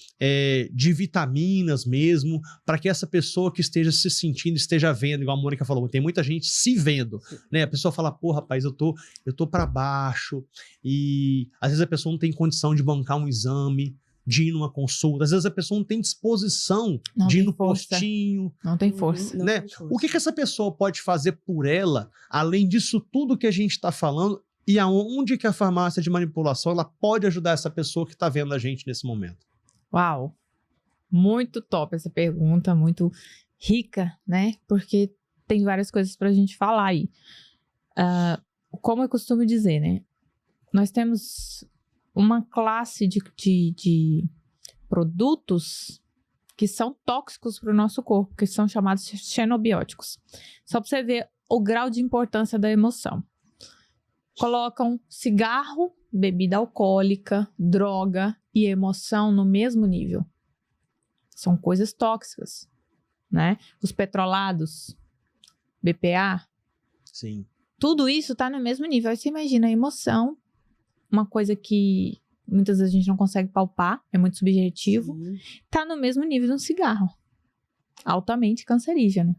de vitaminas mesmo, para que essa pessoa que esteja se sentindo, esteja vendo, igual a Mônica falou, tem muita gente se vendo, né? A pessoa fala, pô, rapaz, eu tô para baixo, e às vezes a pessoa não tem condição de bancar um exame, de ir numa consulta, às vezes a pessoa não tem disposição de ir no postinho. Não tem força. Né? O que essa pessoa pode fazer por ela, além disso tudo que a gente está falando, e aonde que a farmácia de manipulação ela pode ajudar essa pessoa que está vendo a gente nesse momento? Uau! Muito top essa pergunta, muito rica, né? Porque tem várias coisas para a gente falar aí. Como eu costumo dizer, né? Nós temos uma classe de produtos que são tóxicos para o nosso corpo, que são chamados xenobióticos. Só para você ver o grau de importância da emoção. Colocam cigarro, bebida alcoólica, droga e emoção no mesmo nível. São coisas tóxicas, né? Os petrolados, BPA. Sim. Tudo isso tá no mesmo nível. Aí você imagina a emoção, uma coisa que muitas vezes a gente não consegue palpar, é muito subjetivo, tá no mesmo nível de um cigarro. Altamente cancerígeno.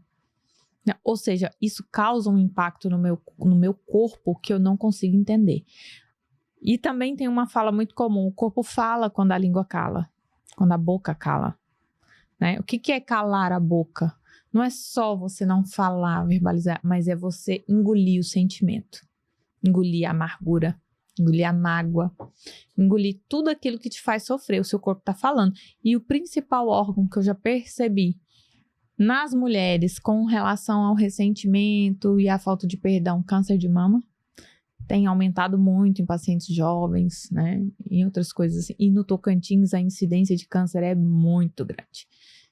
Ou seja, isso causa um impacto no meu corpo que eu não consigo entender. E também tem uma fala muito comum, o corpo fala quando a língua cala, quando a boca cala. Né? O que é calar a boca? Não é só você não falar, verbalizar, mas é você engolir o sentimento, engolir a amargura, engolir a mágoa, engolir tudo aquilo que te faz sofrer, o seu corpo está falando. E o principal órgão que eu já percebi nas mulheres com relação ao ressentimento e à falta de perdão, câncer de mama, tem aumentado muito em pacientes jovens, né? Em outras coisas assim. E no Tocantins a incidência de câncer é muito grande.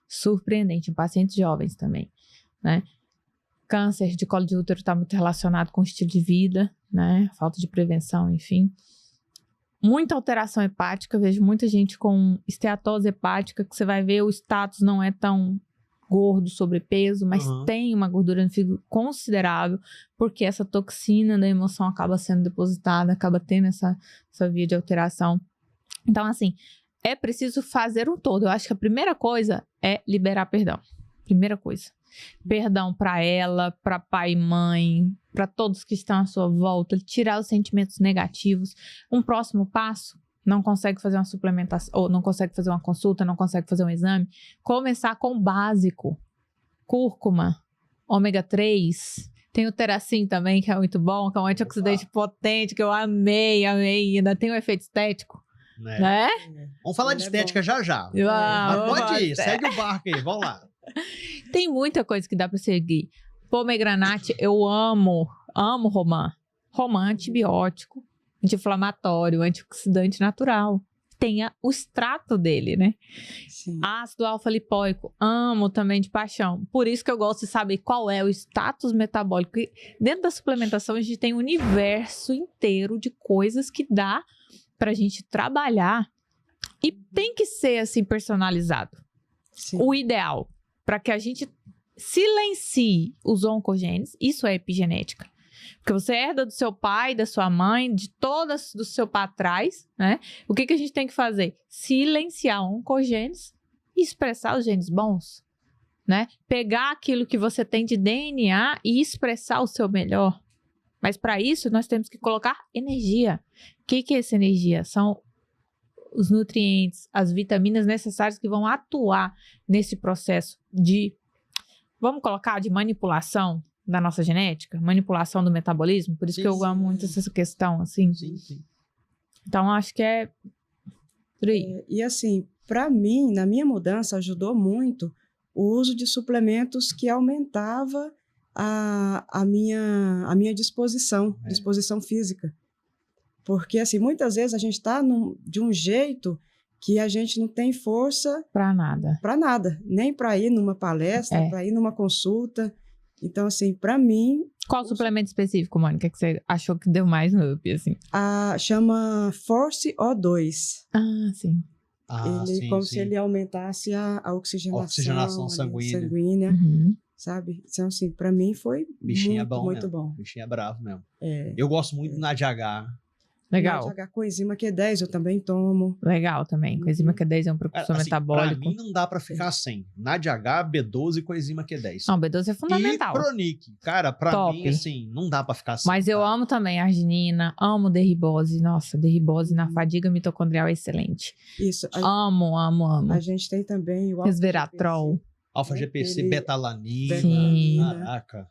Surpreendente, em pacientes jovens também, né? Câncer de colo de útero está muito relacionado com o estilo de vida, né? Falta de prevenção, enfim. Muita alteração hepática, vejo muita gente com esteatose hepática, que você vai ver o status não é tão gordo, sobrepeso, mas tem uma gordura no fígado considerável, porque essa toxina da emoção acaba sendo depositada, acaba tendo essa via de alteração. Então, assim, é preciso fazer um todo. Eu acho que a primeira coisa é liberar perdão. Primeira coisa. Perdão para ela, para pai e mãe, para todos que estão à sua volta, tirar os sentimentos negativos. Um próximo passo, não consegue fazer uma suplementação, ou não consegue fazer uma consulta, não consegue fazer um exame, começar com o básico. Cúrcuma, ômega 3, tem o Teracin também, que é muito bom, que é um antioxidante potente, que eu amei, ainda tem um efeito estético, né? Vamos falar de estética já. Mas pode ir, segue o barco aí, vamos lá. Tem muita coisa que dá para seguir. Pomegranate, eu amo romã. Romã antibiótico, anti-inflamatório, antioxidante natural. Tenha o extrato dele, né? Sim. Ácido alfa-lipoico, amo também de paixão. Por isso que eu gosto de saber qual é o status metabólico. Porque dentro da suplementação, a gente tem um universo inteiro de coisas que dá pra gente trabalhar. E tem que ser, assim, personalizado. Sim. O ideal, para que a gente silencie os oncogenes, isso é epigenética. Porque você herda do seu pai, da sua mãe, de todas do seu pai atrás, né? O que a gente tem que fazer? Silenciar oncogenes e expressar os genes bons, né? Pegar aquilo que você tem de DNA e expressar o seu melhor. Mas para isso, nós temos que colocar energia. O que é essa energia? São os nutrientes, as vitaminas necessárias que vão atuar nesse processo de, vamos colocar, de manipulação da nossa genética, manipulação do metabolismo, por isso que eu amo muito essa questão, assim. Sim. Então, acho que é Por aí. E assim, para mim, na minha mudança, ajudou muito o uso de suplementos que aumentava a minha disposição física. Porque, assim, muitas vezes a gente está de um jeito que a gente não tem força... Para nada. Para nada. Nem para ir numa palestra, para ir numa consulta. Então, assim, para mim... Qual suplemento específico, Mônica, que você achou que deu mais no up, assim? Chama Force O2. Ah, sim. Se ele aumentasse a oxigenação sanguínea. Uhum. Sabe? Então, assim, para mim foi muito bom. Bichinho é bravo mesmo. Eu gosto muito do NADH. Legal. NADH, coenzima Q10 eu também tomo. Legal também. Coenzima Q10 é um precursor metabólico. Pra mim não dá pra ficar sem. NADH, B12 e coenzima Q10. Não, B12 é fundamental. E Pronic. Cara, pra mim, assim, não dá pra ficar sem. Mas eu amo também arginina, amo derribose. Nossa, derribose na fadiga mitocondrial é excelente. Isso. Amo. A gente tem também o resveratrol. Alfa-GPC, betalanina. Caraca.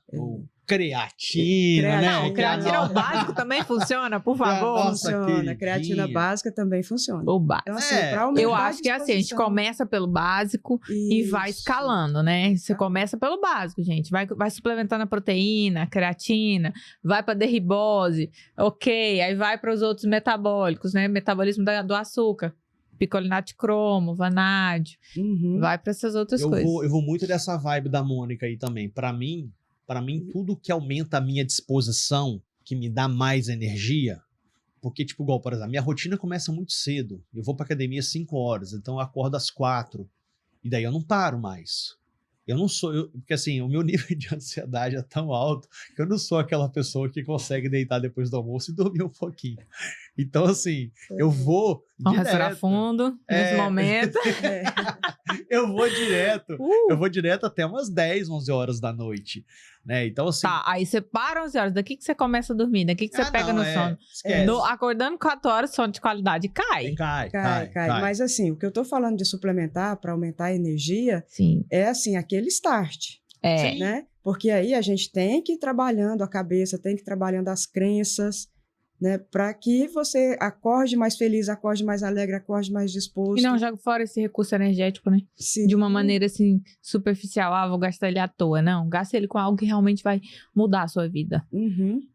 Creatina, né? Creatina básico também funciona, por favor. Funciona. Creatina básica também funciona. O básico. Então, assim, eu acho que é assim, a gente começa pelo básico e vai escalando, né? Você começa pelo básico, gente. Vai suplementando a proteína, a creatina, vai para derribose, ok. Aí vai para os outros metabólicos, né? Metabolismo do açúcar. Picolinato de cromo, vanádio. Vai para essas outras coisas. Eu vou muito dessa vibe da Mônica aí também. Para mim, tudo que aumenta a minha disposição, que me dá mais energia, porque, tipo, igual, por exemplo, minha rotina começa muito cedo. Eu vou pra academia às 5 horas, então eu acordo às 4. E daí eu não paro mais. Eu não sou... porque, assim, o meu nível de ansiedade é tão alto que eu não sou aquela pessoa que consegue deitar depois do almoço e dormir um pouquinho. Então, assim, eu vou direto. Respirar fundo nesse momento. Eu vou direto até umas 10, 11 horas da noite, né? Então, assim... Tá, aí você para 11 horas, daqui que você começa a dormir, daqui que você pega no sono. Acordando 4 horas, sono de qualidade cai. Cai. Mas, assim, o que eu tô falando de suplementar para aumentar a energia é, assim, aquele start. Né? Porque aí a gente tem que ir trabalhando a cabeça, tem que ir trabalhando as crenças, né, para que você acorde mais feliz, acorde mais alegre, acorde mais disposto. E não joga fora esse recurso energético, né? Sim. De uma maneira, assim, superficial. Vou gastar ele à toa. Não, gasta ele com algo que realmente vai mudar a sua vida.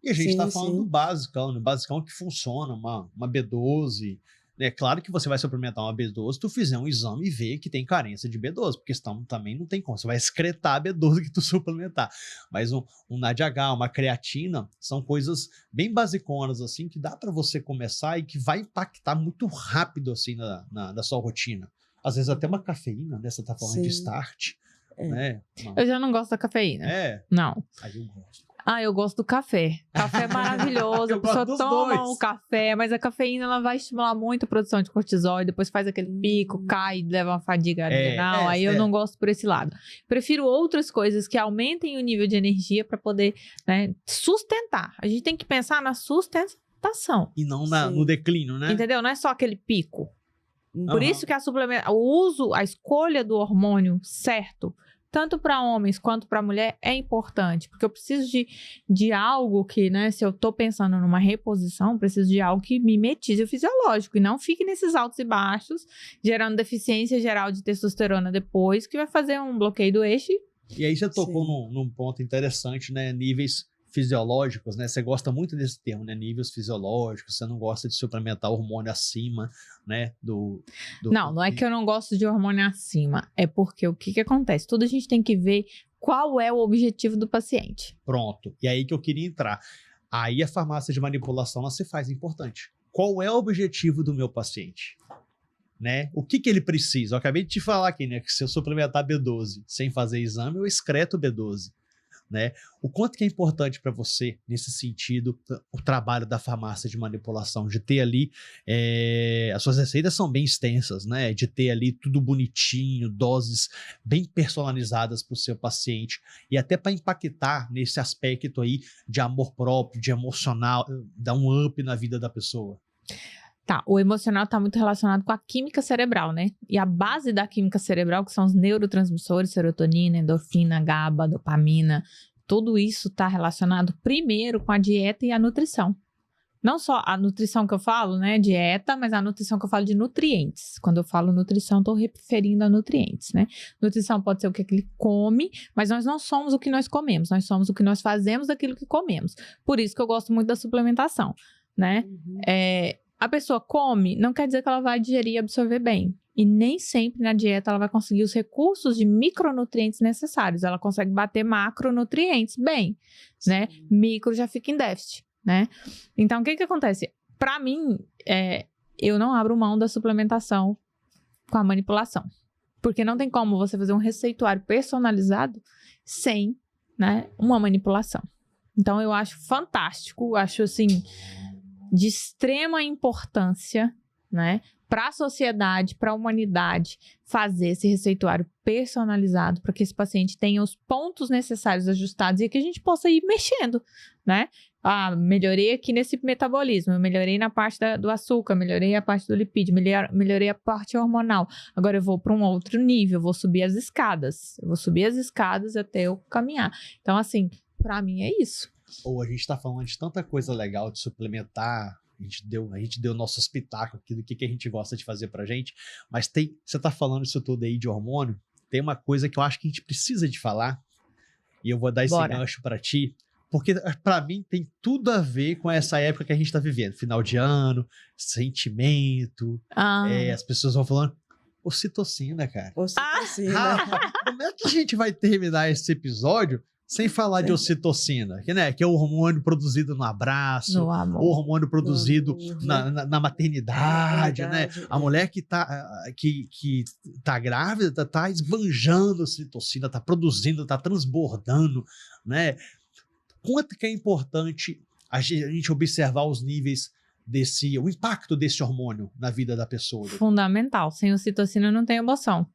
E a gente tá falando do basicão, né? Basicão que funciona, uma B12... É claro que você vai suplementar uma B12 se tu fizer um exame e ver que tem carência de B12, porque senão também não tem como. Você vai excretar a B12 que tu suplementar. Mas um NADH, uma creatina, são coisas bem basiconas, assim, que dá para você começar e que vai impactar muito rápido, assim, na sua rotina. Às vezes até uma cafeína, né? Você tá falando de start, né? Eu já não gosto da cafeína. Não. Aí eu gosto. Eu gosto do café. Café é maravilhoso. A pessoa toma o café, mas a cafeína ela vai estimular muito a produção de cortisol e depois faz aquele pico, cai, leva uma fadiga adrenal. Aí eu não gosto por esse lado. Prefiro outras coisas que aumentem o nível de energia para poder, né, sustentar. A gente tem que pensar na sustentação. E não no declínio, né? Entendeu? Não é só aquele pico. Por isso que a escolha do hormônio certo, tanto para homens quanto para mulher, é importante. Porque eu preciso de algo que, né, se eu estou pensando numa reposição, preciso de algo que mimetize o fisiológico e não fique nesses altos e baixos, gerando deficiência geral de testosterona depois, que vai fazer um bloqueio do eixo. E aí você tocou num ponto interessante, né? Níveis fisiológicos, né? Você gosta muito desse termo, né? Níveis fisiológicos, você não gosta de suplementar hormônio acima, né? Não é que eu não gosto de hormônio acima, é porque o que acontece? Tudo a gente tem que ver qual é o objetivo do paciente. Pronto, e aí que eu queria entrar. Aí a farmácia de manipulação, ela se faz importante. Qual é o objetivo do meu paciente? Né? O que ele precisa? Eu acabei de te falar aqui, né? Que se eu suplementar B12 sem fazer exame, eu excreto B12. Né? O quanto que é importante para você, nesse sentido, o trabalho da farmácia de manipulação, de ter ali, as suas receitas são bem extensas, né? De ter ali tudo bonitinho, doses bem personalizadas para o seu paciente e até para impactar nesse aspecto aí de amor próprio, de emocional, dar um up na vida da pessoa. Tá, o emocional está muito relacionado com a química cerebral, né? E a base da química cerebral, que são os neurotransmissores, serotonina, endorfina, GABA, dopamina, tudo isso está relacionado primeiro com a dieta e a nutrição. Não só a nutrição que eu falo, né, dieta, mas a nutrição que eu falo de nutrientes. Quando eu falo nutrição, estou referindo a nutrientes, né? Nutrição pode ser o que ele come, mas nós não somos o que nós comemos, nós somos o que nós fazemos daquilo que comemos. Por isso que eu gosto muito da suplementação, né? A pessoa come, não quer dizer que ela vai digerir e absorver bem. E nem sempre na dieta ela vai conseguir os recursos de micronutrientes necessários. Ela consegue bater macronutrientes bem, né? Micro já fica em déficit, né? Então, o que acontece? Para mim, eu não abro mão da suplementação com a manipulação. Porque não tem como você fazer um receituário personalizado sem, né, uma manipulação. Então, eu acho fantástico, acho, assim, de extrema importância, né, para a sociedade, para a humanidade, fazer esse receituário personalizado para que esse paciente tenha os pontos necessários ajustados e que a gente possa ir mexendo, né? Ah, melhorei aqui nesse metabolismo, melhorei na parte do açúcar, melhorei a parte do lipídio, melhorei a parte hormonal. Agora eu vou para um outro nível, eu vou subir as escadas. Eu vou subir as escadas até eu caminhar. Então, assim, para mim é isso. Ou a gente tá falando de tanta coisa legal de suplementar, a gente deu nosso espetáculo aqui do que a gente gosta de fazer pra gente, mas você tá falando isso tudo aí de hormônio, tem uma coisa que eu acho que a gente precisa de falar, e eu vou dar esse gancho pra ti, porque pra mim tem tudo a ver com essa época que a gente tá vivendo, final de ano, sentimento, as pessoas vão falando, ocitocina, cara. Ocitocina. Como é que a gente vai terminar esse episódio sem falar de ocitocina, que é o hormônio produzido no abraço, o hormônio produzido na maternidade, né? A mulher que tá grávida tá esbanjando ocitocina, tá produzindo, tá transbordando, né? Quanto que é importante a gente observar os níveis o impacto desse hormônio na vida da pessoa? Fundamental. Sem ocitocina não tem emoção.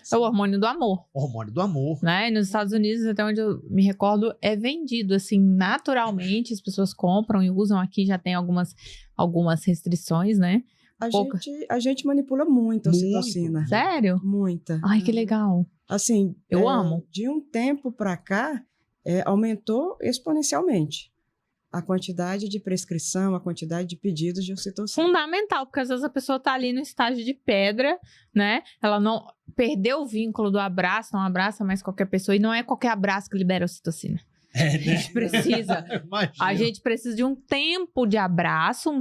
É o hormônio do amor. O hormônio do amor. Né? E nos Estados Unidos, até onde eu me recordo, é vendido, assim, naturalmente. As pessoas compram e usam aqui, já tem algumas restrições, né? A gente manipula muito a ocitocina. Sério? Muita. Ai, que legal. Assim, eu amo. De um tempo para cá, aumentou exponencialmente a quantidade de prescrição, a quantidade de pedidos de ocitocina. Fundamental, porque às vezes a pessoa tá ali no estágio de pedra, né? Ela não perdeu o vínculo do abraço, não abraça mais qualquer pessoa, e não é qualquer abraço que libera ocitocina. A gente precisa de um tempo de abraço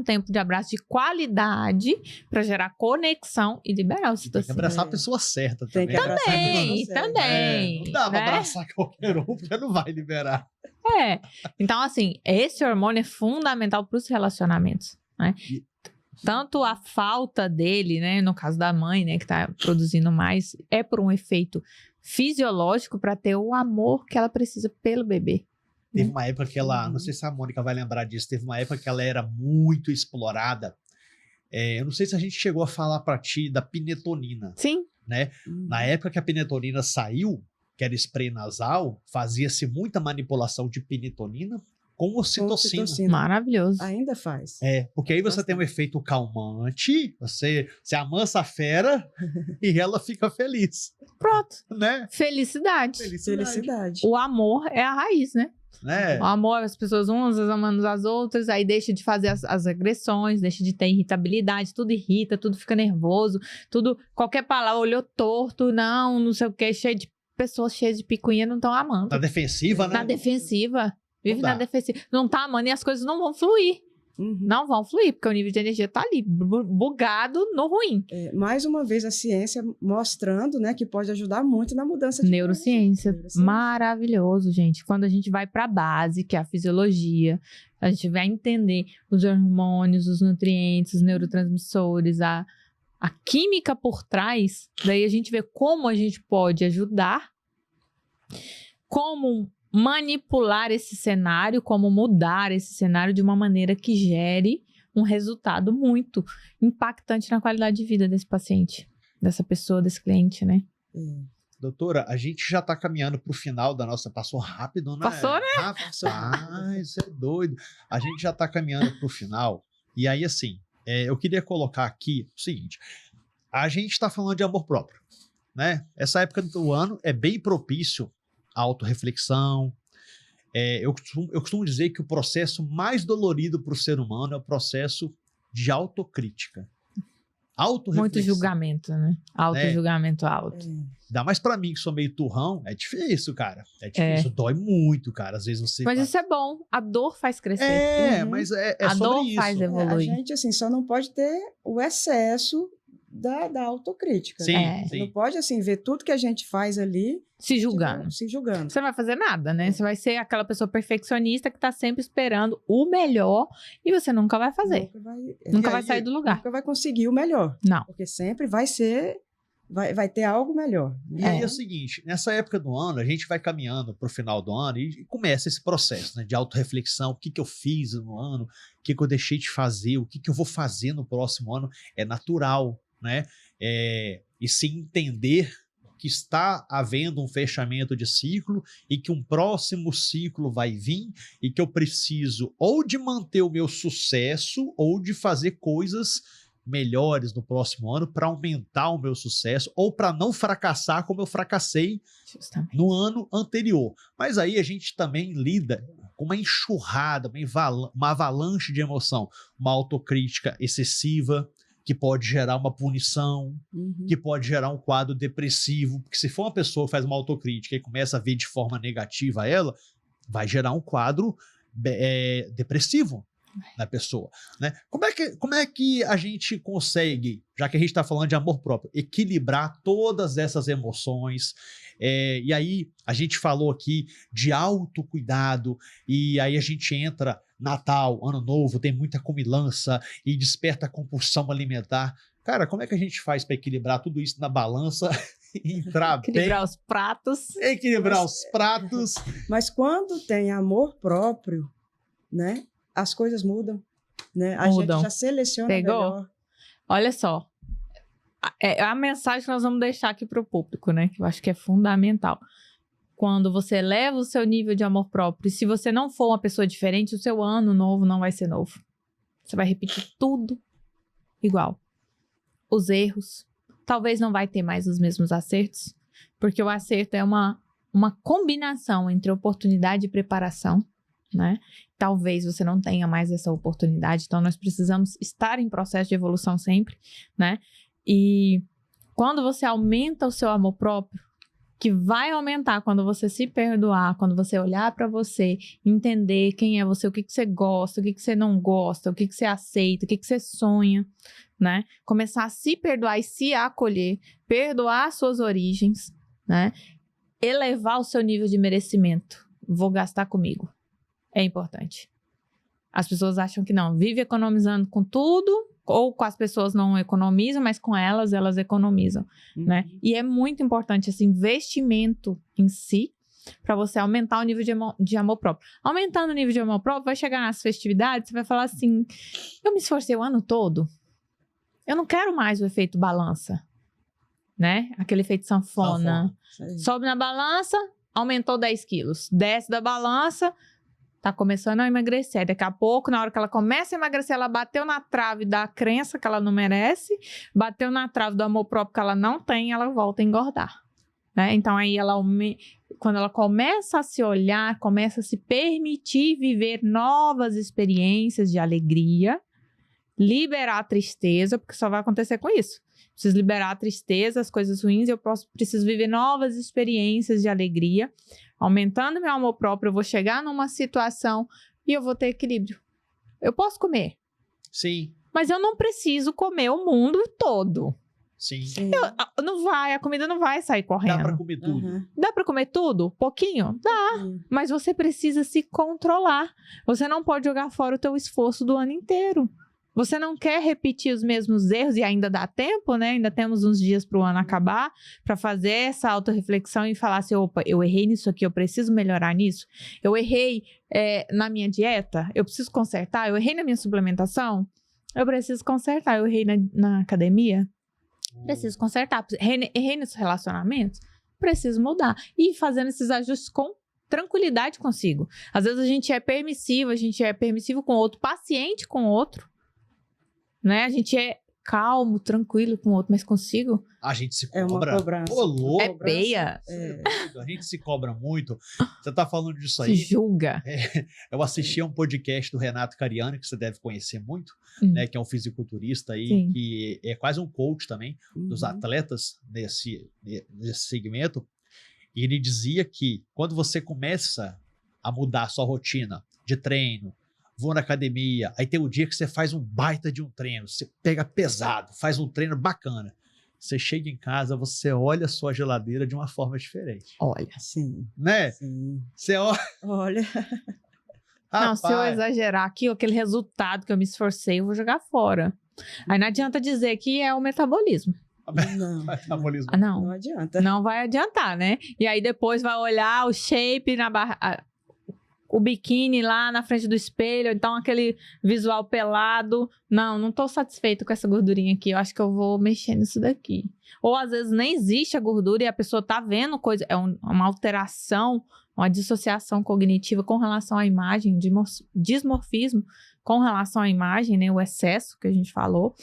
de qualidade para gerar conexão e liberar ocitocina. Tem que abraçar a pessoa certa também. Tem que abraçar também. Não dá pra abraçar qualquer um, porque não vai liberar. Então, assim, esse hormônio é fundamental para os relacionamentos, né? Tanto a falta dele, né, no caso da mãe, né, que tá produzindo mais, é por um efeito fisiológico para ter o amor que ela precisa pelo bebê. Teve uma época que ela, não sei se a Mônica vai lembrar disso, teve uma época que ela era muito explorada. Eu não sei se a gente chegou a falar para ti da pinetonina. Sim. Né? Na época que a pinetonina saiu, que era spray nasal, fazia-se muita manipulação de pinetonina com ocitocina. Maravilhoso. Ainda faz. Porque aí você tem um efeito calmante, você amansa a fera e ela fica feliz. Pronto. Né? Felicidade. O amor é a raiz, né? O amor, as pessoas umas amando as outras, aí deixa de fazer as agressões, deixa de ter irritabilidade, tudo irrita, tudo fica nervoso, qualquer palavra olhou torto, não sei o que, cheio de pessoas cheias de picuinha, não estão amando. Na defensiva, né? Na defensiva. Vive na defensiva. Não tá amando e as coisas não vão fluir. Não vão fluir, porque o nível de energia tá ali, bugado no ruim. Mais uma vez, a ciência mostrando, né, que pode ajudar muito na mudança de neurociência. Maravilhoso, gente. Quando a gente vai pra base, que é a fisiologia, a gente vai entender os hormônios, os nutrientes, os neurotransmissores, a química por trás, daí a gente vê como a gente pode ajudar, como manipular esse cenário, como mudar esse cenário de uma maneira que gere um resultado muito impactante na qualidade de vida desse paciente, dessa pessoa, desse cliente, né? Doutora, a gente já tá caminhando pro final da nossa... Passou rápido, né? Passou, né? Isso é doido. A gente já tá caminhando pro final. E aí, assim, eu queria colocar aqui o seguinte. A gente tá falando de amor próprio, né? Essa época do ano é bem propício à autorreflexão, eu costumo dizer que o processo mais dolorido para o ser humano é o processo de autocrítica. Muito julgamento, né? Auto-julgamento alto. Ainda mais pra mim, que sou meio turrão, é difícil, cara. É difícil, dói muito, cara. Às vezes você... Mas isso é bom. A dor faz crescer. Mas é a sobre dor isso. faz evoluir. A gente, assim, só não pode ter o excesso da autocrítica. Sim, né? sim. Não pode, assim, ver tudo que a gente faz ali... Se julgando. Se julgando. Você não vai fazer nada, né? Você vai ser aquela pessoa perfeccionista que tá sempre esperando o melhor e você nunca vai fazer. Nunca vai sair do lugar. Nunca vai conseguir o melhor. Não. Porque sempre vai ser... Vai ter algo melhor. E aí é o seguinte, nessa época do ano, a gente vai caminhando pro final do ano e começa esse processo, né, de autorreflexão. O que eu fiz no ano? O que eu deixei de fazer? O que eu vou fazer no próximo ano? É natural, né? E se entender que está havendo um fechamento de ciclo e que um próximo ciclo vai vir e que eu preciso ou de manter o meu sucesso ou de fazer coisas melhores no próximo ano para aumentar o meu sucesso ou para não fracassar como eu fracassei no ano anterior. Mas aí a gente também lida com uma enxurrada, uma avalanche de emoção, uma autocrítica excessiva, que pode gerar uma punição, que pode gerar um quadro depressivo, porque se for uma pessoa que faz uma autocrítica e começa a ver de forma negativa ela, vai gerar um quadro depressivo na pessoa, né? Como é que a gente consegue, já que a gente está falando de amor próprio, equilibrar todas essas emoções? E aí a gente falou aqui de autocuidado, e aí a gente entra Natal, Ano Novo, tem muita comilança e desperta a compulsão alimentar. Cara, como é que a gente faz para equilibrar tudo isso na balança? Equilibrar os pratos. Equilibrar os pratos. Mas quando tem amor próprio, né? As coisas mudam, né? A gente já seleciona melhor. Olha só, a mensagem que nós vamos deixar aqui para o público, né? Que eu acho que é fundamental. Quando você eleva o seu nível de amor próprio, e se você não for uma pessoa diferente, o seu ano novo não vai ser novo. Você vai repetir tudo igual. Os erros, talvez não vai ter mais os mesmos acertos, porque o acerto é uma combinação entre oportunidade e preparação, né? Talvez você não tenha mais essa oportunidade, então nós precisamos estar em processo de evolução sempre, né? E quando você aumenta o seu amor próprio, que vai aumentar quando você se perdoar, quando você olhar para você, entender quem é você, o que você gosta, o que você não gosta, o que você aceita, o que você sonha, né? Começar a se perdoar e se acolher, perdoar suas origens, né? Elevar o seu nível de merecimento. Vou gastar comigo. É importante. As pessoas acham que não, vive economizando com tudo, ou com as pessoas não economizam, mas com elas economizam, né? E é muito importante esse investimento em si, para você aumentar o nível de amor próprio. Aumentando o nível de amor próprio, vai chegar nas festividades, você vai falar assim, eu me esforcei o ano todo, eu não quero mais o efeito balança, né? Aquele efeito sanfona. Sobe na balança, aumentou 10 quilos. Desce da balança, tá começando a emagrecer. Daqui a pouco, na hora que ela começa a emagrecer, ela bateu na trave da crença que ela não merece, bateu na trave do amor próprio que ela não tem, ela volta a engordar, né? Então, aí, quando ela começa a se olhar, começa a se permitir viver novas experiências de alegria, liberar a tristeza, porque só vai acontecer com isso. Preciso liberar a tristeza, as coisas ruins, e eu preciso viver novas experiências de alegria. Aumentando meu amor próprio, eu vou chegar numa situação e eu vou ter equilíbrio. Eu posso comer. Sim. Mas eu não preciso comer o mundo todo. Sim. A comida não vai sair correndo. Dá pra comer tudo. Dá pra comer tudo? Pouquinho? Dá. Mas você precisa se controlar. Você não pode jogar fora o teu esforço do ano inteiro. Você não quer repetir os mesmos erros e ainda dá tempo, né? Ainda temos uns dias para o ano acabar, para fazer essa autorreflexão e falar assim, opa, eu errei nisso aqui, eu preciso melhorar nisso. Eu errei na minha dieta, eu preciso consertar. Eu errei na minha suplementação, eu preciso consertar. Eu errei na academia, preciso consertar. Errei nos relacionamentos, preciso mudar. E fazendo esses ajustes com tranquilidade consigo. Às vezes a gente é permissivo com o outro, paciente com o outro, né? A gente é calmo, tranquilo com o outro, mas consigo? A gente se É uma cobra. cobrança. Ô, louco. É peia. A gente se cobra muito. Você tá falando disso Se aí? julga. Eu assisti a um podcast do Renato Cariani, que você deve conhecer muito, né? Que é um fisiculturista aí, Sim. que é quase um coach também dos atletas nesse segmento. E ele dizia que quando você começa a mudar a sua rotina de treino, vou na academia, aí tem o dia que você faz um baita de um treino, você pega pesado, faz um treino bacana. Você chega em casa, você olha a sua geladeira de uma forma diferente. Olha. Sim. Né? Sim. Você olha... Olha. Não, se eu exagerar aqui, aquele resultado que eu me esforcei, eu vou jogar fora. Aí não adianta dizer que é o metabolismo. Não. Metabolismo. Não. Não adianta. Não vai adiantar, né? E aí depois vai olhar o shape na barra, o biquíni lá na frente do espelho, então aquele visual pelado. Não tô satisfeito com essa gordurinha aqui. Eu acho que eu vou mexer nisso daqui. Ou às vezes nem existe a gordura e a pessoa tá vendo coisa, é uma alteração, uma dissociação cognitiva com relação à imagem, dismorfismo com relação à imagem, né? O excesso que a gente falou.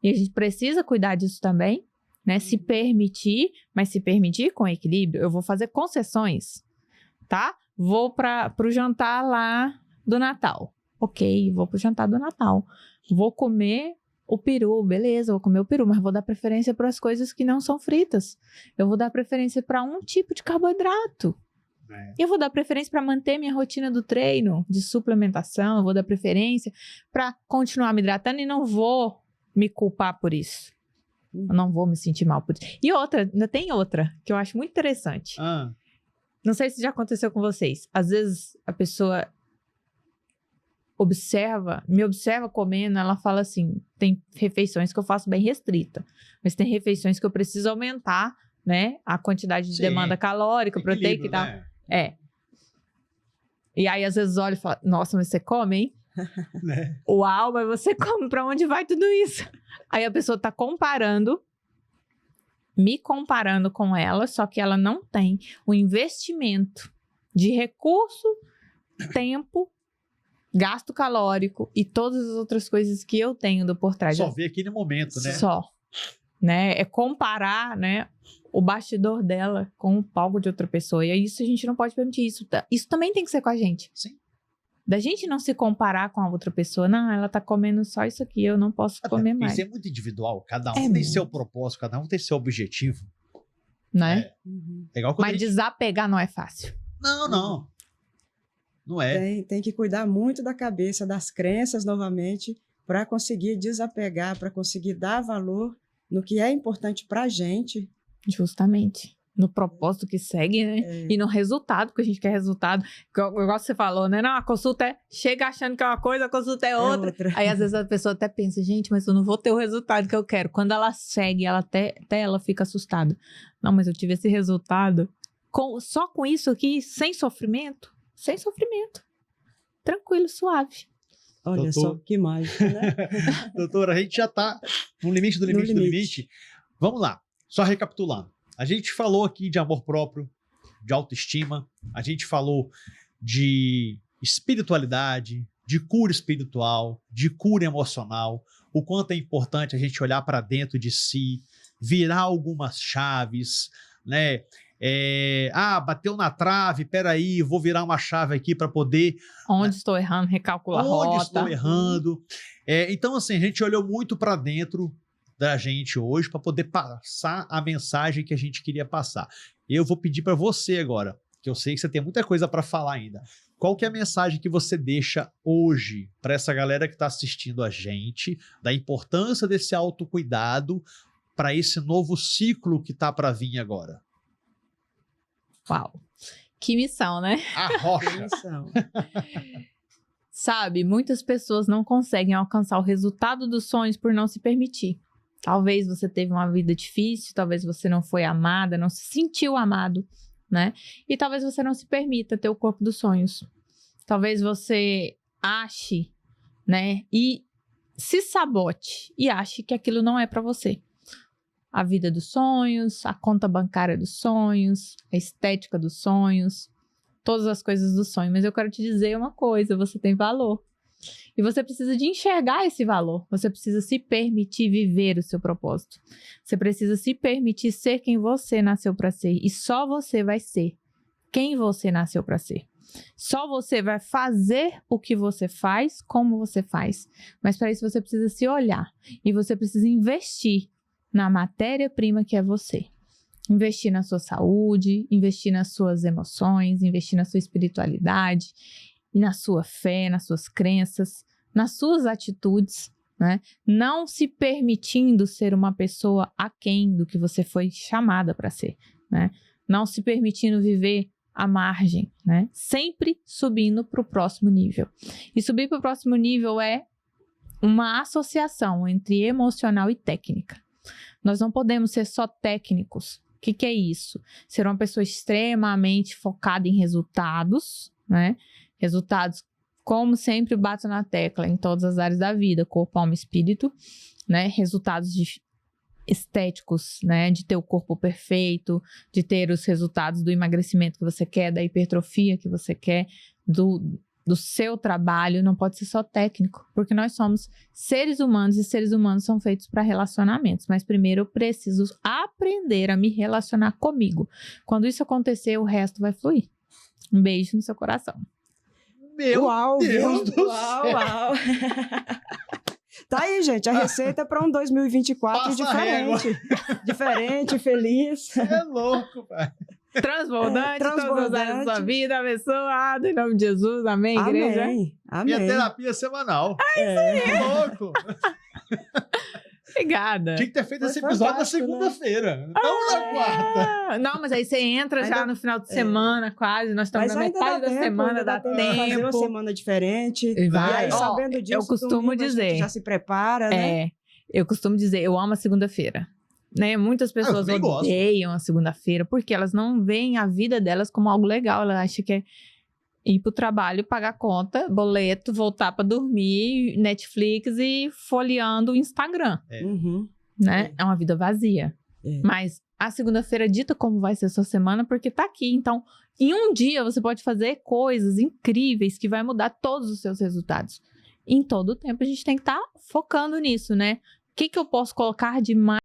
E a gente precisa cuidar disso também. Né, se permitir, mas se permitir com equilíbrio. Eu vou fazer concessões, tá? Vou pro jantar lá do Natal. Ok, vou pro jantar do Natal. Vou comer o peru, beleza, vou comer o peru, mas vou dar preferência para as coisas que não são fritas. Eu vou dar preferência para um tipo de carboidrato. Eu vou dar preferência para manter minha rotina do treino, de suplementação. Eu vou dar preferência para continuar me hidratando e não vou me culpar por isso. Eu não vou me sentir mal por isso. E outra, ainda tem outra, que eu acho muito interessante. Não sei se já aconteceu com vocês. Às vezes a pessoa me observa comendo, ela fala assim, tem refeições que eu faço bem restrita, mas tem refeições que eu preciso aumentar, né, a quantidade de demanda calórica, proteica e tal. Né? E aí às vezes olha e fala, nossa, mas você come, hein? Né? Uau, mas você come, pra onde vai tudo isso? Aí a pessoa tá me comparando com ela, só que ela não tem o investimento de recurso, tempo, gasto calórico e todas as outras coisas que eu tenho do por trás. Só vê aquele momento, né? Só. Né? É comparar, né, o bastidor dela com o palco de outra pessoa. E isso a gente não pode permitir. Isso também tem que ser com a gente. Sim. Da gente não se comparar com a outra pessoa. Não, ela tá comendo só isso aqui, eu não posso comer mais. Isso é muito individual. Cada um tem seu propósito, cada um tem seu objetivo. Né? É igual quando mas desapegar não é fácil. Não. Não é. Tem que cuidar muito da cabeça, das crenças novamente, para conseguir desapegar, para conseguir dar valor no que é importante pra gente. Justamente. No propósito que segue, né? E no resultado, porque a gente quer resultado. Igual você falou, né? Não, a consulta chega achando que é uma coisa, a consulta é outra. Aí, às vezes, a pessoa até pensa, gente, mas eu não vou ter o resultado que eu quero. Quando ela segue, até ela fica assustada. Não, mas eu tive esse resultado só com isso aqui, sem sofrimento. Sem sofrimento. Tranquilo, suave. Olha só, que mágico, né? Doutora, a gente já tá no limite do limite. Vamos lá, só recapitulando. A gente falou aqui de amor próprio, de autoestima, a gente falou de espiritualidade, de cura espiritual, de cura emocional, o quanto é importante a gente olhar para dentro de si, virar algumas chaves, né? Bateu na trave, peraí, vou virar uma chave aqui para poder... Onde estou errando, recalcular a rota. Onde estou errando. Então, assim, a gente olhou muito para dentro da gente hoje para poder passar a mensagem que a gente queria passar. Eu vou pedir para você agora, que eu sei que você tem muita coisa para falar ainda. Qual que é a mensagem que você deixa hoje para essa galera que está assistindo a gente, da importância desse autocuidado para esse novo ciclo que está para vir agora? Uau! Que missão, né? A rocha! Que missão. Sabe, muitas pessoas não conseguem alcançar o resultado dos sonhos por não se permitir. Talvez você teve uma vida difícil, talvez você não foi amada, não se sentiu amado, né? E talvez você não se permita ter o corpo dos sonhos. Talvez você ache, né? E se sabote e ache que aquilo não é para você. A vida dos sonhos, a conta bancária dos sonhos, a estética dos sonhos, todas as coisas do sonho. Mas eu quero te dizer uma coisa, você tem valor. E você precisa de enxergar esse valor. Você precisa se permitir viver o seu propósito. Você precisa se permitir ser quem você nasceu para ser. E só você vai ser quem você nasceu para ser. Só você vai fazer o que você faz, como você faz. Mas para isso você precisa se olhar. E você precisa investir na matéria-prima que é você. Investir na sua saúde, investir nas suas emoções, investir na sua espiritualidade, na sua fé, nas suas crenças, nas suas atitudes, né? Não se permitindo ser uma pessoa aquém do que você foi chamada para ser, né? Não se permitindo viver à margem, né? Sempre subindo para o próximo nível. E subir para o próximo nível é uma associação entre emocional e técnica. Nós não podemos ser só técnicos. O que é isso? Ser uma pessoa extremamente focada em resultados, né? Resultados, como sempre, bato na tecla em todas as áreas da vida, corpo, alma e espírito, né? Resultados estéticos, né? De ter o corpo perfeito, de ter os resultados do emagrecimento que você quer, da hipertrofia que você quer, do seu trabalho. Não pode ser só técnico, porque nós somos seres humanos e seres humanos são feitos para relacionamentos. Mas primeiro eu preciso aprender a me relacionar comigo. Quando isso acontecer, o resto vai fluir. Um beijo no seu coração. Meu Uau, Deus do uau, céu. uau. Tá aí, gente, a receita para um 2024 Passa a régua. diferente, feliz. Você é louco, pai. Transbordante, todas as áreas da sua vida, abençoado, em nome de Jesus, amém, igreja? Amém, amém. Minha terapia semanal. É. Louco. Obrigada. Tinha que ter feito Foi esse episódio na fantástico, segunda-feira. Estamos na quarta. Não, mas aí você entra já Ainda- no final de semana, quase. Nós estamos Mas na ainda metade dá da tempo, semana, ainda dá tempo de fazer uma tempo. semana diferente. E vai. E aí, Ó, sabendo disso, eu costumo domingo a gente dizer. já se prepara, né? É, eu costumo dizer, eu amo a segunda-feira. Né? Muitas pessoas também gosto. odeiam a segunda-feira porque elas não veem a vida delas como algo legal. Elas acham que é ir pro trabalho, pagar conta, boleto, voltar para dormir, Netflix e folheando o Instagram. Uhum. Né? É uma vida vazia. É. Mas a segunda-feira dita como vai ser a sua semana porque tá aqui. Então, em um dia você pode fazer coisas incríveis que vai mudar todos os seus resultados. Em todo o tempo a gente tem que estar focando nisso, né? O que eu posso colocar de mais